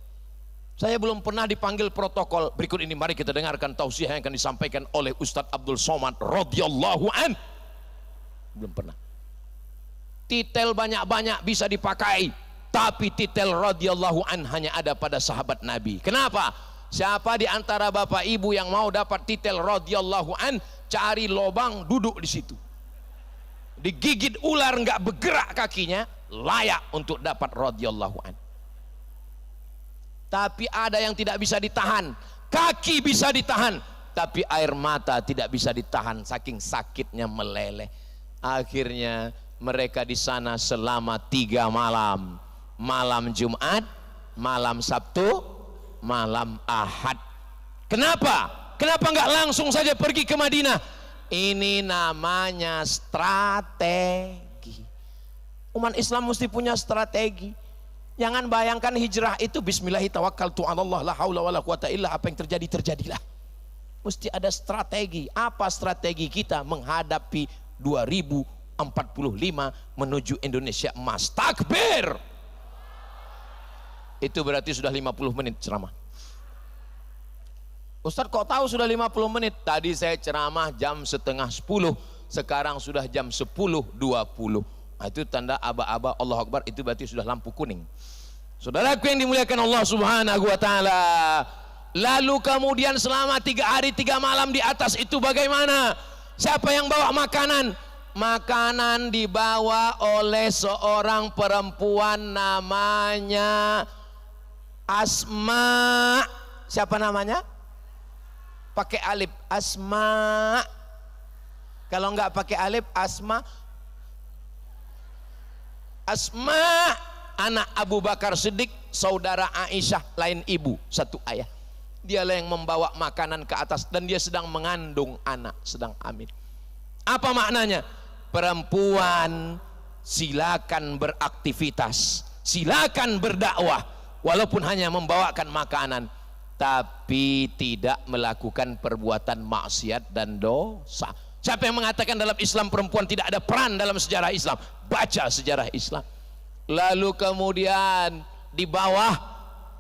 Saya belum pernah dipanggil protokol. Berikut ini mari kita dengarkan tausiah yang akan disampaikan oleh Ustadz Abdul Somad radhiyallahu an. Belum pernah. Titel banyak-banyak bisa dipakai, tapi titel radhiyallahu an hanya ada pada sahabat Nabi. Kenapa? Siapa di antara bapak ibu yang mau dapat titel radhiyallahu an, cari lubang, duduk di situ. Digigit ular nggak bergerak kakinya, layak untuk dapat radhiyallahu an. Tapi ada yang tidak bisa ditahan. Kaki bisa ditahan, tapi air mata tidak bisa ditahan saking sakitnya meleleh. Akhirnya mereka di sana selama 3 malam. Malam Jumat, malam Sabtu, malam Ahad. Kenapa? Kenapa nggak langsung saja pergi ke Madinah? Ini namanya strategi. Umat Islam mesti punya strategi. Jangan bayangkan hijrah itu bismillahirrahmanirrahim, la haula wala quwata illa, apa yang terjadi terjadilah. Mesti ada strategi. Apa strategi kita menghadapi 2045 menuju Indonesia emas? Takbir. Itu berarti sudah 50 menit ceramah. Ustadz kok tahu sudah 50 menit? Tadi saya ceramah jam setengah 10, sekarang sudah jam 10.20. Nah, itu tanda aba-aba Allahu Akbar, itu berarti sudah lampu kuning. Saudaraku yang dimuliakan Allah Subhanahu wa taala. Lalu kemudian selama 3 hari 3 malam di atas itu bagaimana? Siapa yang bawa makanan? Makanan dibawa oleh seorang perempuan namanya Asma. Siapa namanya? Pakai alif, Asma. Kalau enggak pakai alif, Asma. Asma, anak Abu Bakar Siddiq, saudara Aisyah, lain ibu, satu ayah. Dialah yang membawa makanan ke atas dan dia sedang mengandung anak, sedang hamil. Apa maknanya? Perempuan silakan beraktivitas, silakan berdakwah, walaupun hanya membawakan makanan, tapi tidak melakukan perbuatan maksiat dan dosa. Siapa yang mengatakan dalam Islam perempuan tidak ada peran dalam sejarah Islam? Baca sejarah Islam. Lalu kemudian di bawah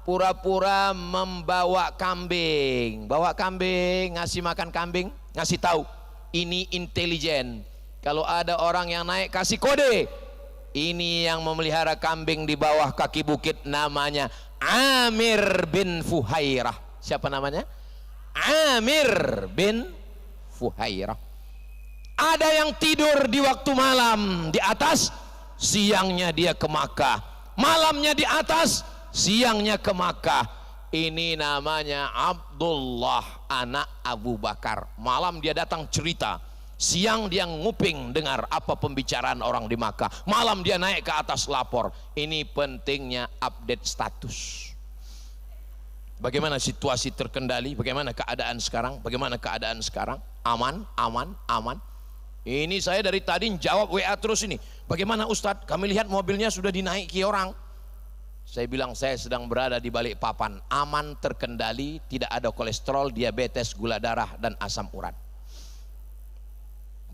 pura-pura membawa kambing. Bawa kambing, ngasih makan kambing, ngasih tahu ini intelijen. Kalau ada orang yang naik kasih kode. Ini yang memelihara kambing di bawah kaki bukit namanya Amir bin Fuhairah. Siapa namanya? Amir bin Fuhairah. Ada yang tidur di waktu malam di atas, siangnya dia ke Makkah. Malamnya di atas, siangnya ke Makkah. Ini namanya Abdullah, anak Abu Bakar. Malam dia datang cerita, siang dia nguping dengar apa pembicaraan orang di Makkah. Malam dia naik ke atas lapor. Ini pentingnya update status. Bagaimana situasi terkendali? Bagaimana keadaan sekarang? Bagaimana keadaan sekarang? Aman, aman, aman. Ini saya dari tadi jawab WA terus ini. Bagaimana Ustadz? Kami lihat mobilnya sudah dinaiki orang. Saya bilang saya sedang berada di balik papan. Aman, terkendali, tidak ada kolesterol, diabetes, gula darah, dan asam urat.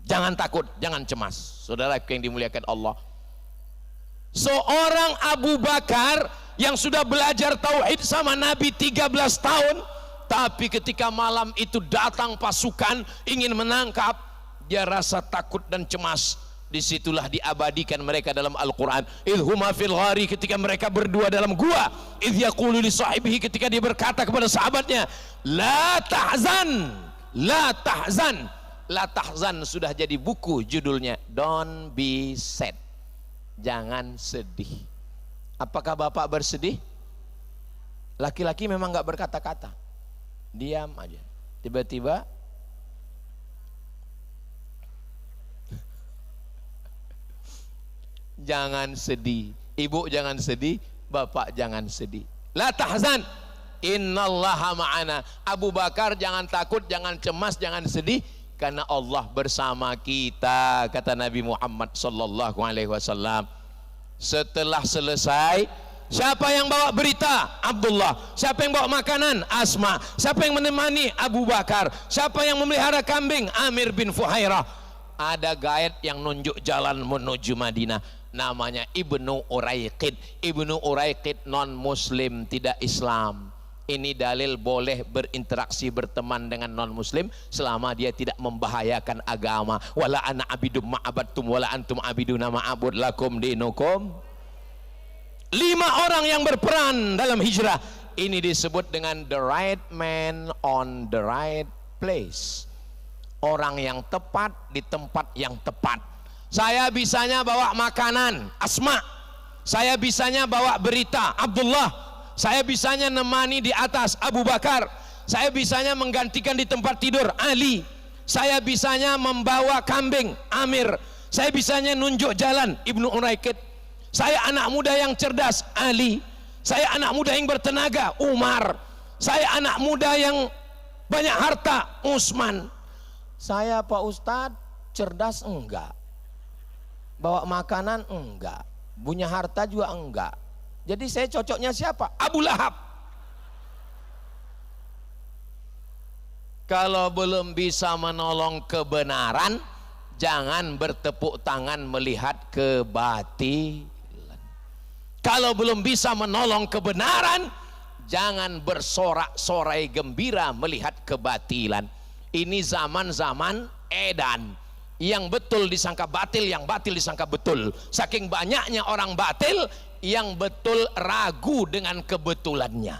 Jangan takut, jangan cemas. Saudara yang dimuliakan Allah, seorang Abu Bakar yang sudah belajar tauhid sama Nabi 13 tahun, tapi ketika malam itu datang pasukan ingin menangkap, dia rasa takut dan cemas. Disitulah diabadikan mereka dalam Al-Quran. Idhuma fil ghari, ketika mereka berdua dalam gua. Idh yaqulu li sahibihi, ketika dia berkata kepada sahabatnya, la tahzan, la tahzan. La tahzan sudah jadi buku judulnya, don't be sad, jangan sedih. Apakah bapak bersedih? Laki-laki memang gak berkata-kata, diam aja. Tiba-tiba jangan sedih, ibu jangan sedih, bapak jangan sedih. La tahzan, innallaha ma'ana. Abu Bakar jangan takut, jangan cemas, jangan sedih, karena Allah bersama kita, kata Nabi Muhammad sallallahu alaihi wasallam. Setelah selesai, siapa yang bawa berita? Abdullah. Siapa yang bawa makanan? Asma. Siapa yang menemani? Abu Bakar. Siapa yang memelihara kambing? Amir bin Fuhairah. Ada guide yang nunjuk jalan menuju Madinah, namanya Ibnu Uraiqid. Ibnu Uraiqid non muslim, tidak Islam. Ini dalil boleh berinteraksi, berteman dengan non muslim selama dia tidak membahayakan agama. Wala ana abidum ma'abadtum wala antum abiduna ma'abud lakum dinukum. 5 orang yang berperan dalam hijrah ini disebut dengan the right man on the right place. Orang yang tepat di tempat yang tepat. Saya bisanya bawa makanan, Asma. Saya bisanya bawa berita, Abdullah. Saya bisanya nemani di atas, Abu Bakar. Saya bisanya menggantikan di tempat tidur, Ali. Saya bisanya membawa kambing, Amir. Saya bisanya nunjuk jalan, Ibnu Uraiqid. Saya anak muda yang cerdas, Ali. Saya anak muda yang bertenaga, Umar. Saya anak muda yang banyak harta, Utsman. Saya Pak Ustadz cerdas enggak, bawa makanan enggak, punya harta juga enggak. Jadi saya cocoknya siapa? Abu Lahab. Kalau belum bisa menolong kebenaran, jangan bertepuk tangan melihat kebatilan. Kalau belum bisa menolong kebenaran, jangan bersorak-sorai gembira melihat kebatilan. Ini zaman-zaman edan. Yang betul disangka batil, yang batil disangka betul. Saking banyaknya orang batil, yang betul ragu dengan kebetulannya.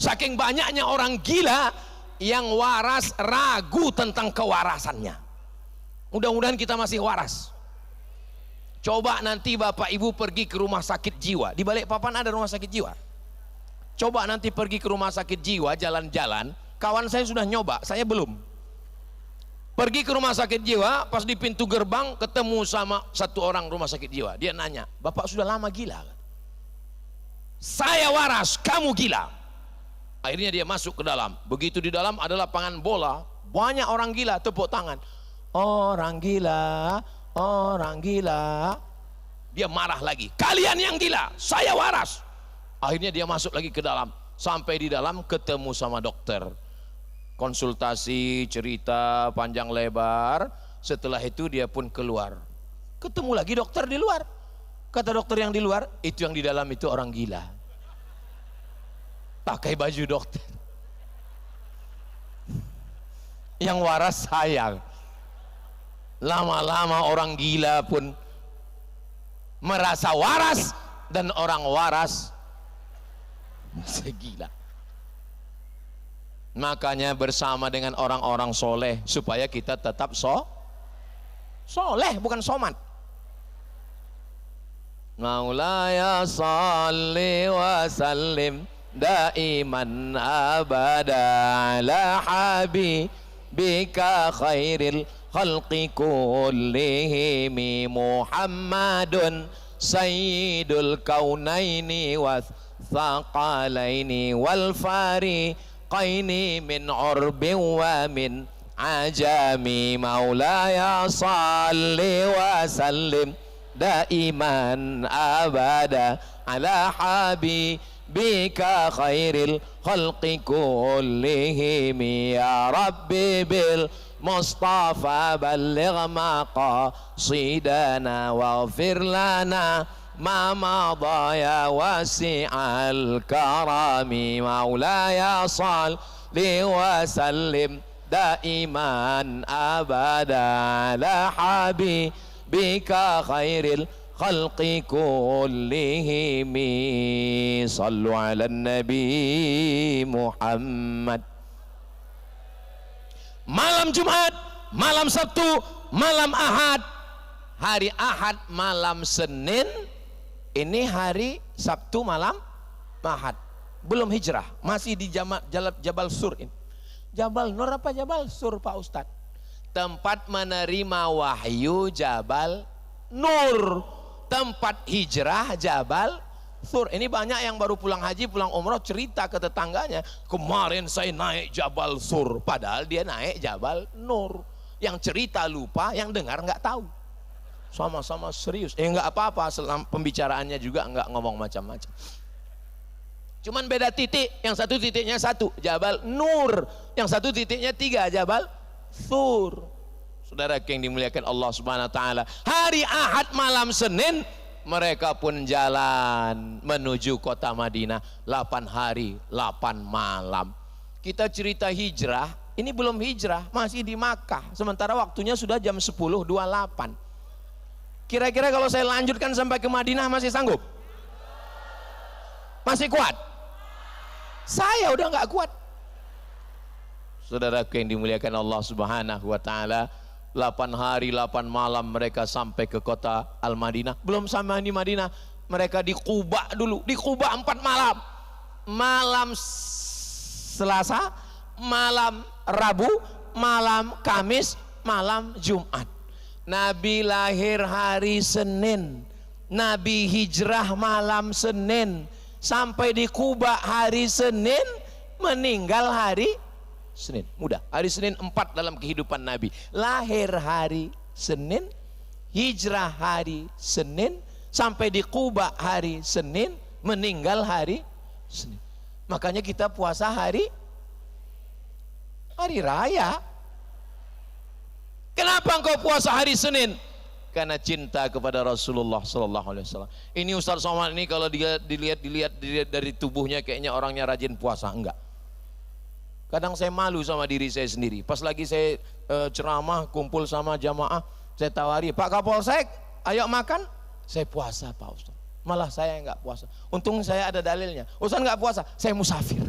Saking banyaknya orang gila, yang waras ragu tentang kewarasannya. Mudah-mudahan kita masih waras. Coba nanti bapak ibu pergi ke rumah sakit jiwa. Di Balikpapan ada rumah sakit jiwa. Coba nanti pergi ke rumah sakit jiwa, jalan-jalan. Kawan saya sudah nyoba, saya belum. Pergi ke rumah sakit jiwa, pas di pintu gerbang ketemu sama satu orang rumah sakit jiwa. Dia nanya, bapak sudah lama gila? Saya waras, kamu gila. Akhirnya dia masuk ke dalam. Begitu di dalam ada lapangan bola, banyak orang gila, tepuk tangan. Orang gila, orang gila. Dia marah lagi, kalian yang gila, saya waras. Akhirnya dia masuk lagi ke dalam. Sampai di dalam ketemu sama dokter. Konsultasi, cerita panjang lebar. Setelah itu dia pun keluar. Ketemu lagi dokter di luar. Kata dokter yang di luar, itu yang di dalam itu orang gila. Pakai baju dokter. Yang waras sayang. Lama-lama orang gila pun merasa waras, dan orang waras segila. Makanya bersama dengan orang-orang soleh supaya kita tetap soleh, bukan somat. Maulaya salli wa sallim daiman abada ala habibika khairil khalqi kullihim Muhammadun sayyidul kaunaini wa thaqalaini wal fariqaini min urbin wa min ajami. Maulaya salli wa sallim daiman abada ala habibika khairil khalqi kullihim ya rabbi bil mustafa balligh maqasidana waghfir lana ma madha ya wasi'al karami maulaya salli wa sallim daiman abada la habibika khairil khalqi kullihim sallu ala nabi Muhammad. Malam Jumat, malam Sabtu, malam Ahad, hari Ahad malam Senin, ini hari Sabtu malam Ahad, belum hijrah, masih di Jabal Sur ini. Jabal Nur apa Jabal Sur Pak Ustadz? Tempat menerima wahyu Jabal Nur, tempat hijrah Jabal Sur. Ini banyak yang baru pulang haji, pulang umroh cerita ke tetangganya, kemarin saya naik Jabal Sur, padahal dia naik Jabal Nur. Yang cerita lupa, yang dengar nggak tahu. Sama-sama serius. Nggak apa-apa, pembicaraannya juga nggak ngomong macam-macam. Cuman beda titik, yang satu titiknya satu, Jabal Nur, yang satu titiknya tiga, Jabal Sur. Saudara yang dimuliakan Allah Subhanahu wa taala, hari Ahad malam Senin mereka pun jalan menuju kota Madinah 8 hari 8 malam. Kita cerita hijrah, ini belum hijrah, masih di Makkah, sementara waktunya sudah jam 10.28. Kira-kira kalau saya lanjutkan sampai ke Madinah masih sanggup? Masih kuat? Saya udah nggak kuat. Saudara yang dimuliakan Allah Subhanahu wa taala, 8 hari 8 malam mereka sampai ke kota Al-Madinah. Belum sampai di Madinah, mereka di Quba dulu. Di Quba 4 malam. Malam Selasa, malam Rabu, malam Kamis, malam Jumat. Nabi lahir hari Senin, Nabi hijrah malam Senin, sampai di Quba hari Senin, meninggal hari Senin. Mudah, hari Senin 4 dalam kehidupan Nabi. Lahir hari Senin, hijrah hari Senin, sampai di Quba hari Senin, meninggal hari Senin. Makanya kita puasa hari raya. Kenapa engkau puasa hari Senin? Karena cinta kepada Rasulullah sallallahu alaihi wasallam. Ini Ustaz Somad ini kalau dilihat dari tubuhnya kayaknya orangnya rajin puasa, enggak. Kadang saya malu sama diri saya sendiri. Pas lagi saya ceramah kumpul sama jamaah, saya tawari, Pak Kapolsek, ayo makan. Saya puasa Pak Ustaz. Malah saya enggak puasa. Untung saya ada dalilnya. Ustaz enggak puasa, saya musafir.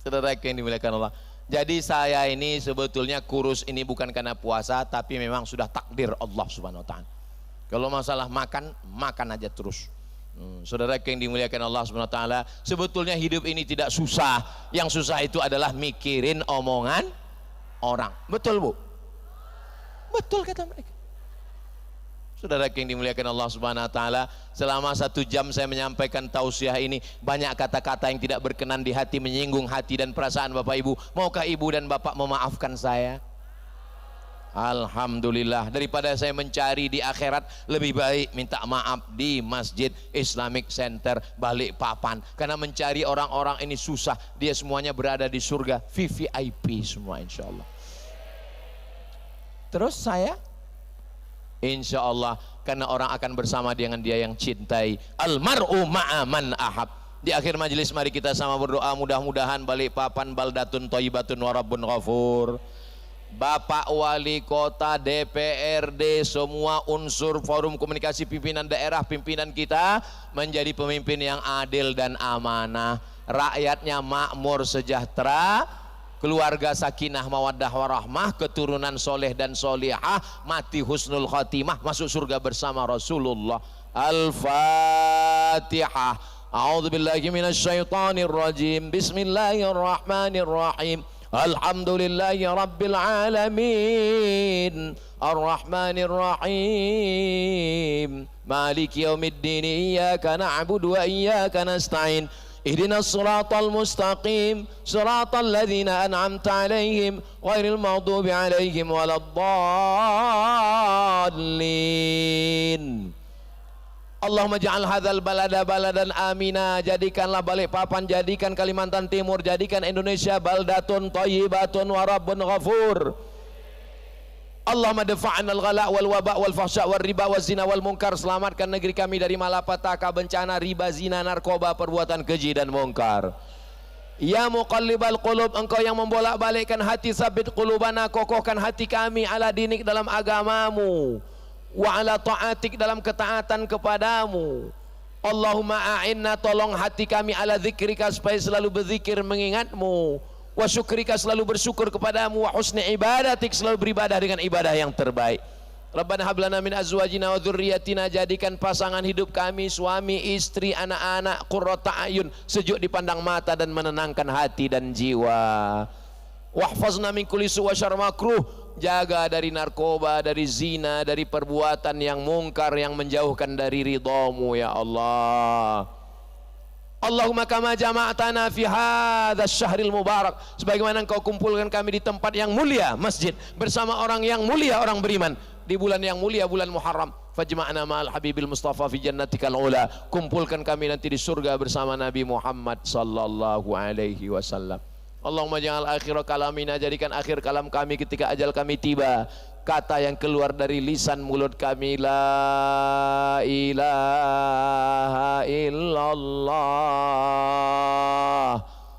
Saudara yang dimuliakan Allah. Jadi saya ini sebetulnya kurus ini bukan karena puasa, tapi memang sudah takdir Allah Subhanahu wa taala. Kalau masalah makan, makan aja terus. Saudara yang dimuliakan Allah Subhanahu wa taala, sebetulnya hidup ini tidak susah. Yang susah itu adalah mikirin omongan orang. Betul, Bu? Betul kata mereka. Saudara yang dimuliakan Allah Subhanahu wa taala, selama 1 jam saya menyampaikan tausiah ini, banyak kata-kata yang tidak berkenan di hati, menyinggung hati dan perasaan Bapak Ibu. Maukah Ibu dan Bapak memaafkan saya? Alhamdulillah, daripada saya mencari di akhirat, lebih baik minta maaf di Masjid Islamic Center Balikpapan. Karena mencari orang-orang ini susah, dia semuanya berada di surga VVIP semua insyaallah. Terus saya insya Allah, karena orang akan bersama dengan dia yang cintai. Almar'u ma'aman ahab. Di akhir majelis mari kita sama berdoa, mudah-mudahan Balikpapan baldatun thayyibatun wa rabbun ghafur. Bapak Wali Kota, DPRD, semua unsur forum komunikasi pimpinan daerah, pimpinan kita menjadi pemimpin yang adil dan amanah. Rakyatnya makmur sejahtera, keluarga sakinah mawaddah warahmah, keturunan soleh dan solihah, mati husnul khatimah, masuk surga bersama Rasulullah. Al-Fatihah. A'udzubillahi minasyaitonir rajim. Bismillahirrahmanirrahim. Alhamdulillahi rabbil alamin. Ar-Rahmanir Rahim. Maliki yaumiddin. Iyyaka na'budu wa iyyaka nasta'in. Ihdinas siratal mustaqim, siratal ladzina an'amta 'alaihim ghairil maghdubi 'alaihim waladdallin. Allahumma ja'al hadzal balada baladan amina, jadikanlah Balikpapan, jadikan Kalimantan Timur, jadikan Indonesia baldatun thayyibatun wa rabbun ghafur. Allahumma dafa'na al-ghala wal waba wal fahsya wal riba wal zina wal munkar, selamatkan negeri kami dari malapetaka, bencana, riba, zina, narkoba, perbuatan keji dan munkar. Ya muqallibal qulub, engkau yang membolak-balikkan hati, sabit qulubana, kokohkan hati kami ala dinik, dalam agamamu, wa ala ta'atik, dalam ketaatan kepadamu. Allahumma a'inna, tolong hati kami, ala zikrika, supaya selalu berzikir mengingatmu, wa syukrika, selalu bersyukur kepadamu, wa husni ibadatik, selalu beribadah dengan ibadah yang terbaik. Rabbana hablana min azwajina wa dzurriyyatina, jadikan pasangan hidup kami, suami, istri, anak-anak, qurrata ayun, sejuk dipandang mata dan menenangkan hati dan jiwa. Wahfazna min kulli su' wa syarr makruh, jaga dari narkoba, dari zina, dari perbuatan yang mungkar yang menjauhkan dari ridhamu ya Allah. Allahumma kama jama'tana fi hadzal syahril mubarak, sebagaimana engkau kumpulkan kami di tempat yang mulia, masjid, bersama orang yang mulia, orang beriman, di bulan yang mulia, bulan Muharram. Fajma'na ma'al habibil mustafa fi jannatikal ula, kumpulkan kami nanti di surga bersama Nabi Muhammad sallallahu alaihi wasallam. Allahumma ja'al akhir kalamina, jadikan akhir kalam kami ketika ajal kami tiba, kata yang keluar dari lisan mulut kami, la ilaha illallah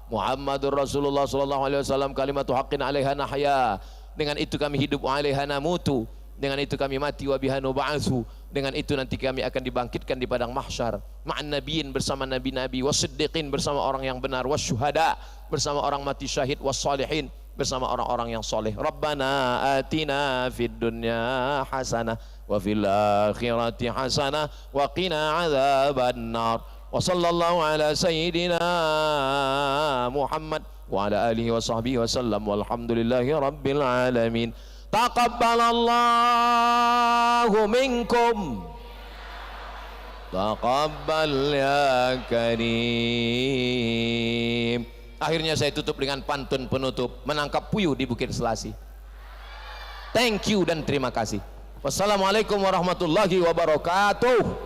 Muhammadur Rasulullah sallallahu alaihi wasallam, kalimatu haqqin 'alaiha nahya, dengan itu kami hidup, wa 'alaiha namutu, dengan itu kami mati, wa biha nub'atsu, dengan itu nanti kami akan dibangkitkan di padang mahsyar, ma'an nabiyyin, bersama nabi-nabi, wasiddiqin, bersama orang yang benar, wasyuhada, bersama orang mati syahid, wassalihin, bersama orang-orang yang soleh. Rabbana atina fid dunya hasanah wa fil akhirati hasanah wa qina adzabannar. Wa sallallahu ala sayyidina Muhammad wa ala alihi wa sahbihi wa sallam, walhamdulillahi rabbil alamin. Taqabbalallahu minkum, taqabbal ya karim. Akhirnya saya tutup dengan pantun penutup, menangkap puyuh di Bukit Selasi. Thank you dan terima kasih. Wassalamualaikum warahmatullahi wabarakatuh.